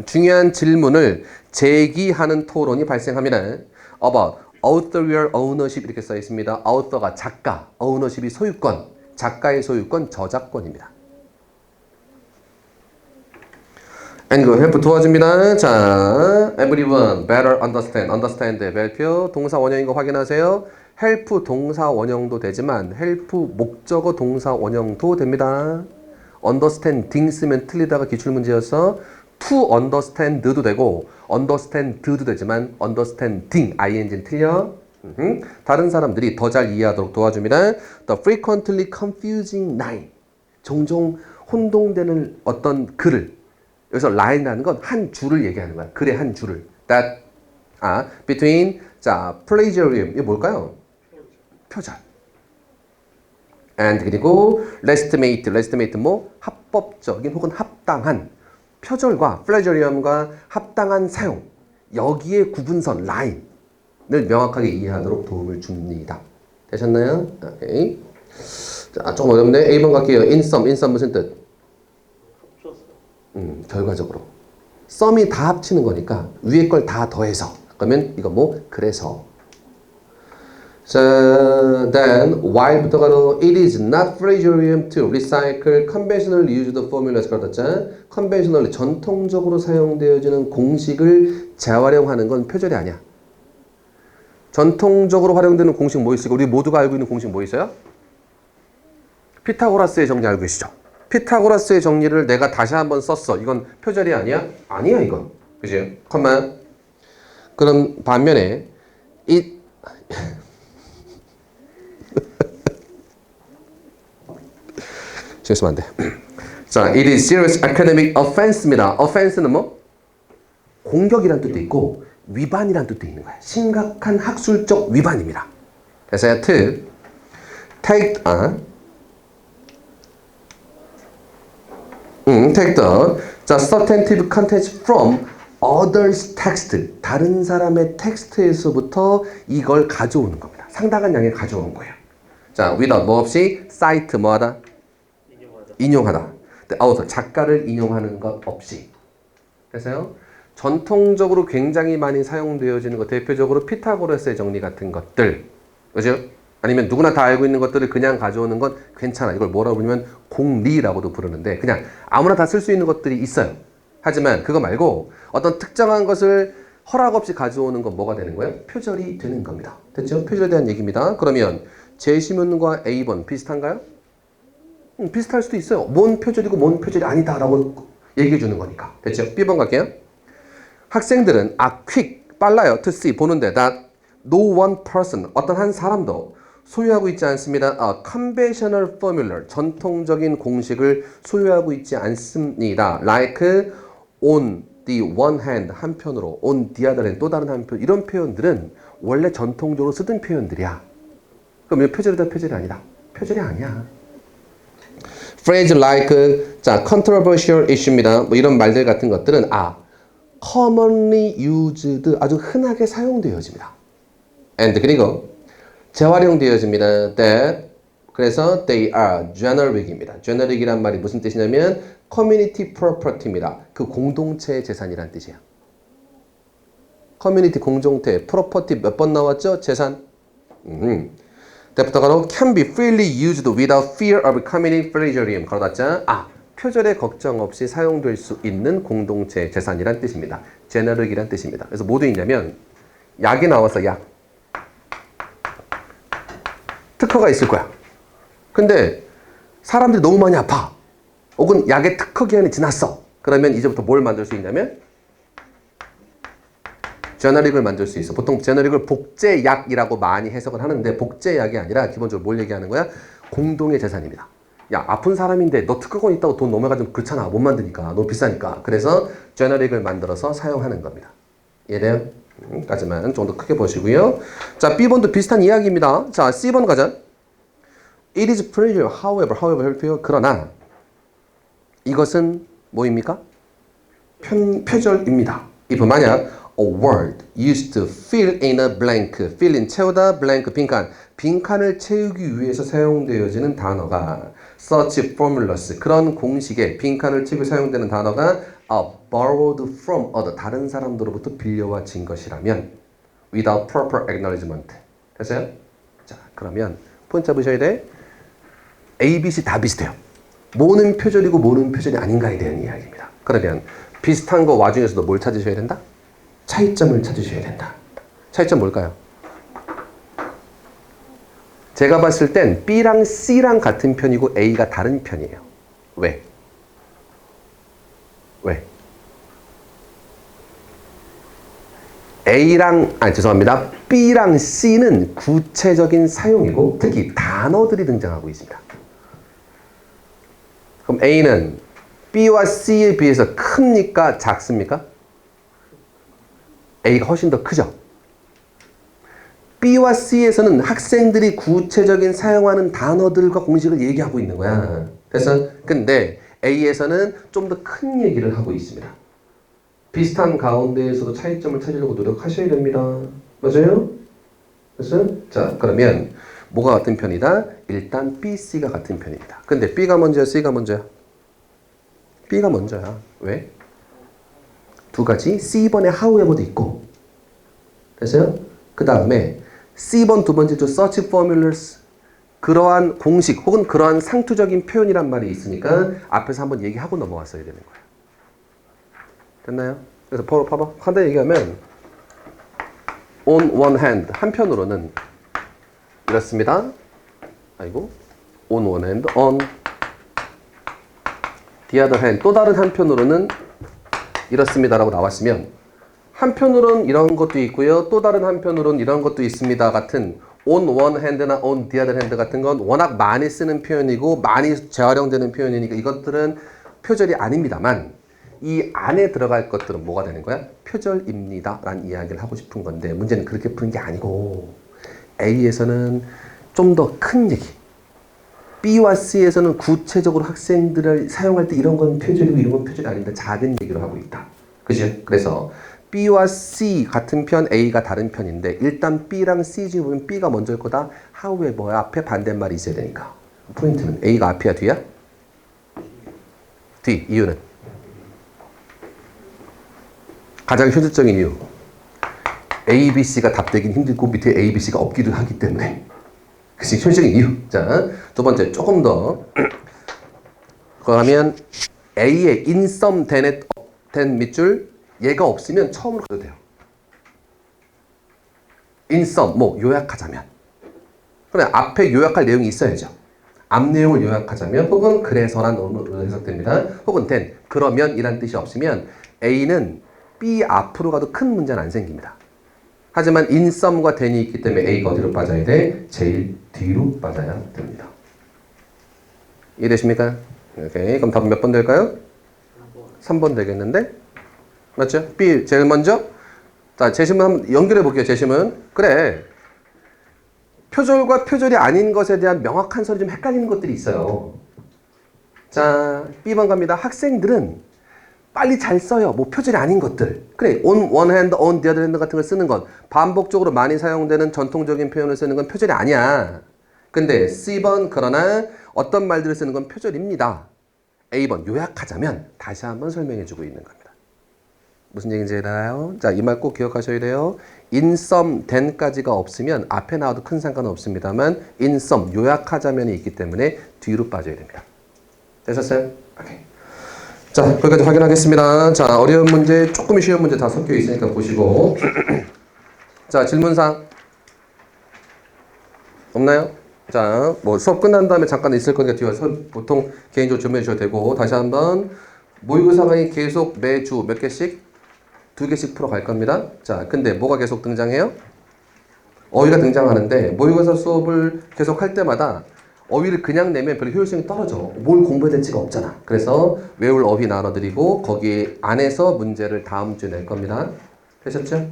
중요한 질문을 제기하는 토론이 발생합니다. about authorial ownership 이렇게 써 있습니다. author가 작가, ownership이 소유권, 작가의 소유권, 저작권입니다. and 그 help 도와줍니다. 자, everyone better understand 별표 동사 원형인 거 확인하세요. help 동사 원형도 되지만 help 목적어 동사 원형도 됩니다. understanding 쓰면 틀리다가 기출문제였어. to understand도 되고 understand도 되지만 understanding ing는 틀려. 다른 사람들이 더 잘 이해하도록 도와줍니다. The frequently confusing line. 종종 혼동되는 어떤 글을. 여기서 line이라는 건 한 줄을 얘기하는 거야. 글의 한 줄을. That between 자 plagiarism 이게 뭘까요? 표절. and 그리고 legitimate 뭐 합법적인 혹은 합당한 표절과 plagiarism과 합당한 사용 여기에 구분선 라인을 명확하게 이해하도록 도움을 줍니다. 되셨나요? 오케이. 자, 조금 어렵네. A번 갈게요. in sum 무슨 뜻? 결과적으로 썸이 다 합치는 거니까 위에 걸 다 더해서 그러면 이거 뭐 그래서 자, then while부터 가로 it is not plagiarism to recycle conventionally used formulas 그렇죠? conventionally 전통적으로 사용되어지는 공식을 재활용하는 건 표절이 아니야. 전통적으로 활용되는 공식 뭐 있을까? 우리 모두가 알고 있는 공식 뭐 있어요? 피타고라스의 정리 알고 계시죠? 피타고라스의 정리를 내가 다시 한번 썼어. 이건 표절이 아니야? 아니야 이건. 그지? 컴마. 그럼 반면에 it 실수하면 안 돼. 자, it is serious academic offense입니다. offense는 뭐? 공격이란 뜻도 있고 위반이란 뜻도 있는 거야. 심각한 학술적 위반입니다. 그래서 to take take the substantive content from others text. 다른 사람의 텍스트에서부터 이걸 가져오는 겁니다. 상당한 양을 가져오는 거예요. 자, without 뭐 없이 cite 뭐하다? 인용하다. author 작가를 인용하는 것 없이. 그래서요. 전통적으로 굉장히 많이 사용되어지는 것 대표적으로 피타고라스의 정리 같은 것들. 그죠? 아니면 누구나 다 알고 있는 것들을 그냥 가져오는 건 괜찮아. 이걸 뭐라고 부르면 공리라고도 부르는데 그냥 아무나 다 쓸 수 있는 것들이 있어요. 하지만 그거 말고 어떤 특정한 것을 허락 없이 가져오는 건 뭐가 되는 거예요? 표절이 되는 겁니다. 됐죠? 표절에 대한 얘기입니다. 그러면 제시문과 A번 비슷한가요? 비슷할 수도 있어요. 뭔 표절이고 뭔 표절이 아니다 라고 얘기해 주는 거니까. 됐죠? B번 갈게요. 학생들은 quick, 빨라요. to see, 보는데 that no one person, 어떤 한 사람도 소유하고 있지 않습니다. conventional formula, 전통적인 공식을 소유하고 있지 않습니다. like on the one hand, 한편으로 on the other hand, 또 다른 한편 이런 표현들은 원래 전통적으로 쓰던 표현들이야. 그럼 이거 표절이다, 표절이 아니다. 표절이 아니야. phrase like, 자, controversial issue입니다. 뭐 이런 말들 같은 것들은 commonly used, 아주 흔하게 사용되어집니다. and 그리고 재활용되어집니다. that, 그래서 they are generic입니다. generic이란 말이 무슨 뜻이냐면 community property입니다. 그 공동체의 재산이란 뜻이에요. 커뮤니티 공동체, property 몇 번 나왔죠? 재산. 때부터 can be freely used without fear of committing plagiarism. 가로 닫자. 표절에 걱정 없이 사용될 수 있는 공동체 재산이란 뜻입니다. 제너릭이란 뜻입니다. 그래서 뭐 돼 있냐면 약이 나와서 약. 특허가 있을 거야. 근데 사람들이 너무 많이 아파. 혹은 약의 특허 기한이 지났어. 그러면 이제부터 뭘 만들 수 있냐면 제너릭을 만들 수 있어. 보통 제너릭을 복제약이라고 많이 해석을 하는데 복제약이 아니라 기본적으로 뭘 얘기하는 거야? 공동의 재산입니다. 야, 아픈 사람인데 너 특허권 있다고 돈 넘어가지고 그렇잖아. 못 만드니까. 너무 비싸니까. 그래서 제너릭을 만들어서 사용하는 겁니다. 이해돼요? 까지만 좀 더 크게 보시고요. 자, B번도 비슷한 이야기입니다. 자, C번 가자. It is pleasure, however, helpful. 그러나 이것은 뭐입니까? 표절입니다. if 만약 a word used to fill in a blank, fill in 채우다, blank 빈칸을 채우기 위해서 사용되어지는 단어가 such formulas, 그런 공식에 빈칸을 채우기 사용되는 단어가 borrowed from other, 다른 사람들로부터 빌려와진 것이라면 without proper acknowledgement. 됐어요? 자, 그러면 포인트 잡으셔야 돼. A, B, C 다 비슷해요. 뭐는 표절이고 뭐는 표절이 아닌가에 대한 이야기입니다. 그러면 비슷한 거 와중에서도 뭘 찾으셔야 된다? 차이점을 찾으셔야 된다. 차이점 뭘까요? 제가 봤을 땐 B랑 C랑 같은 편이고 A가 다른 편이에요. 왜? 죄송합니다. B랑 C는 구체적인 사용이고 특히 단어들이 등장하고 있습니다. 그럼 A는 B와 C에 비해서 큽니까? 작습니까? A가 훨씬 더 크죠? B와 C에서는 학생들이 구체적인 사용하는 단어들과 공식을 얘기하고 있는 거야. 그래서 근데 A에서는 좀 더 큰 얘기를 하고 있습니다. 비슷한 가운데에서도 차이점을 찾으려고 노력하셔야 됩니다. 맞아요? 그래서 자, 그러면 뭐가 같은 편이다? 일단 B, C가 같은 편입니다. 근데 B가 먼저야, C가 먼저야? B가 먼저야. 왜? 두 가지 C번에 however도 있고 됐어요? 그 다음에 C번 두 번째 줄 search formulas, 그러한 공식 혹은 그러한 상투적인 표현이란 말이 있으니까 앞에서 한번 얘기하고 넘어왔어야 되는 거예요. 됐나요? 그래서 바로 봐봐. 한다 얘기하면 on one hand, 한편으로는 이렇습니다. 아이고, on one hand, on the other hand, 또 다른 한편으로는 이렇습니다라고 나왔으면 한편으로는 이런 것도 있고요. 또 다른 한편으로는 이런 것도 있습니다. 같은 on one hand나 on the other hand 같은 건 워낙 많이 쓰는 표현이고 많이 재활용되는 표현이니까 이것들은 표절이 아닙니다만 이 안에 들어갈 것들은 뭐가 되는 거야? 표절입니다 라는 이야기를 하고 싶은 건데 문제는 그렇게 푸는 게 아니고 A에서는 좀 더 큰 얘기, B와 C에서는 구체적으로 학생들을 사용할 때 이런 건 표절이고 이런 건 표절이 아닌데 작은 얘기로 하고 있다. 그죠? 그래서 B와 C 같은 편, A가 다른 편인데 일단 B랑 C 중에 보면 B가 먼저일 거다. however 앞에 반대말이 있어야 되니까. 포인트는 A가 앞이야 뒤야? 뒤. 이유는? 가장 현실적인 이유. A, B, C가 답되긴 힘들고 밑에 A, B, C가 없기도 하기 때문에. 그치? 현실적인 이유. 자, 두 번째 조금 더. 그러면 A의 in some 된 밑줄 얘가 없으면 처음으로 가도 돼요. in some, 뭐 요약하자면. 그래 앞에 요약할 내용이 있어야죠. 앞 내용을 요약하자면 혹은 그래서란 언어로 해석됩니다. 혹은 then, 그러면 이란 뜻이 없으면 A는 B 앞으로 가도 큰 문제는 안 생깁니다. 하지만 in some과 then이 있기 때문에 A가 어디로 빠져야 돼? 제일 뒤로 빠져야 됩니다. 이해되십니까? 오케이. 그럼 답은 몇 번 될까요? 3번 되겠는데? 맞죠? B 제일 먼저. 자, 재심은 한번 연결해 볼게요. 재심은. 그래. 표절과 표절이 아닌 것에 대한 명확한 선이 좀 헷갈리는 것들이 있어요. 자, B번 갑니다. 학생들은 빨리 잘 써요. 뭐 표절이 아닌 것들. 그래, on one hand, on the other hand 같은 걸 쓰는 건 반복적으로 많이 사용되는 전통적인 표현을 쓰는 건 표절이 아니야. 근데 C번 그러나 어떤 말들을 쓰는 건 표절입니다. A번 요약하자면 다시 한번 설명해주고 있는 겁니다. 무슨 얘기인지 알아요? 자, 이 말 꼭 기억하셔야 돼요. in sum, then까지가 없으면 앞에 나와도 큰 상관은 없습니다만 in sum, 요약하자면이 있기 때문에 뒤로 빠져야 됩니다. 되셨어요? 오케이. 자, 거기까지 확인하겠습니다. 자, 어려운 문제, 조금 쉬운 문제 다 섞여 있으니까 보시고. 자, 질문사항 없나요? 자, 뭐 수업 끝난 다음에 잠깐 있을 거니까 뒤에 와서 보통 개인적으로 질문해 주셔도 되고, 다시 한번 모의고사 강의 계속 매주 몇 개씩? 2개씩 풀어갈 겁니다. 자, 근데 뭐가 계속 등장해요? 어휘가 등장하는데 모의고사 수업을 계속 할 때마다 어휘를 그냥 내면 별로 효율성이 떨어져. 뭘 공부해야 될지가 없잖아. 그래서 외울 어휘 나눠드리고 거기 안에서 문제를 다음 주에 낼 겁니다. 되셨죠?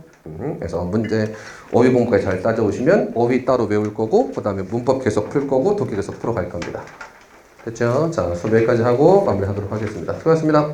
그래서 문제 어휘 공부까지 잘 따져오시면 어휘 따로 외울 거고 그 다음에 문법 계속 풀 거고 독해 계속 풀어갈 겁니다. 됐죠? 자, 수업 여기까지 하고 마무리하도록 하겠습니다. 수고하셨습니다.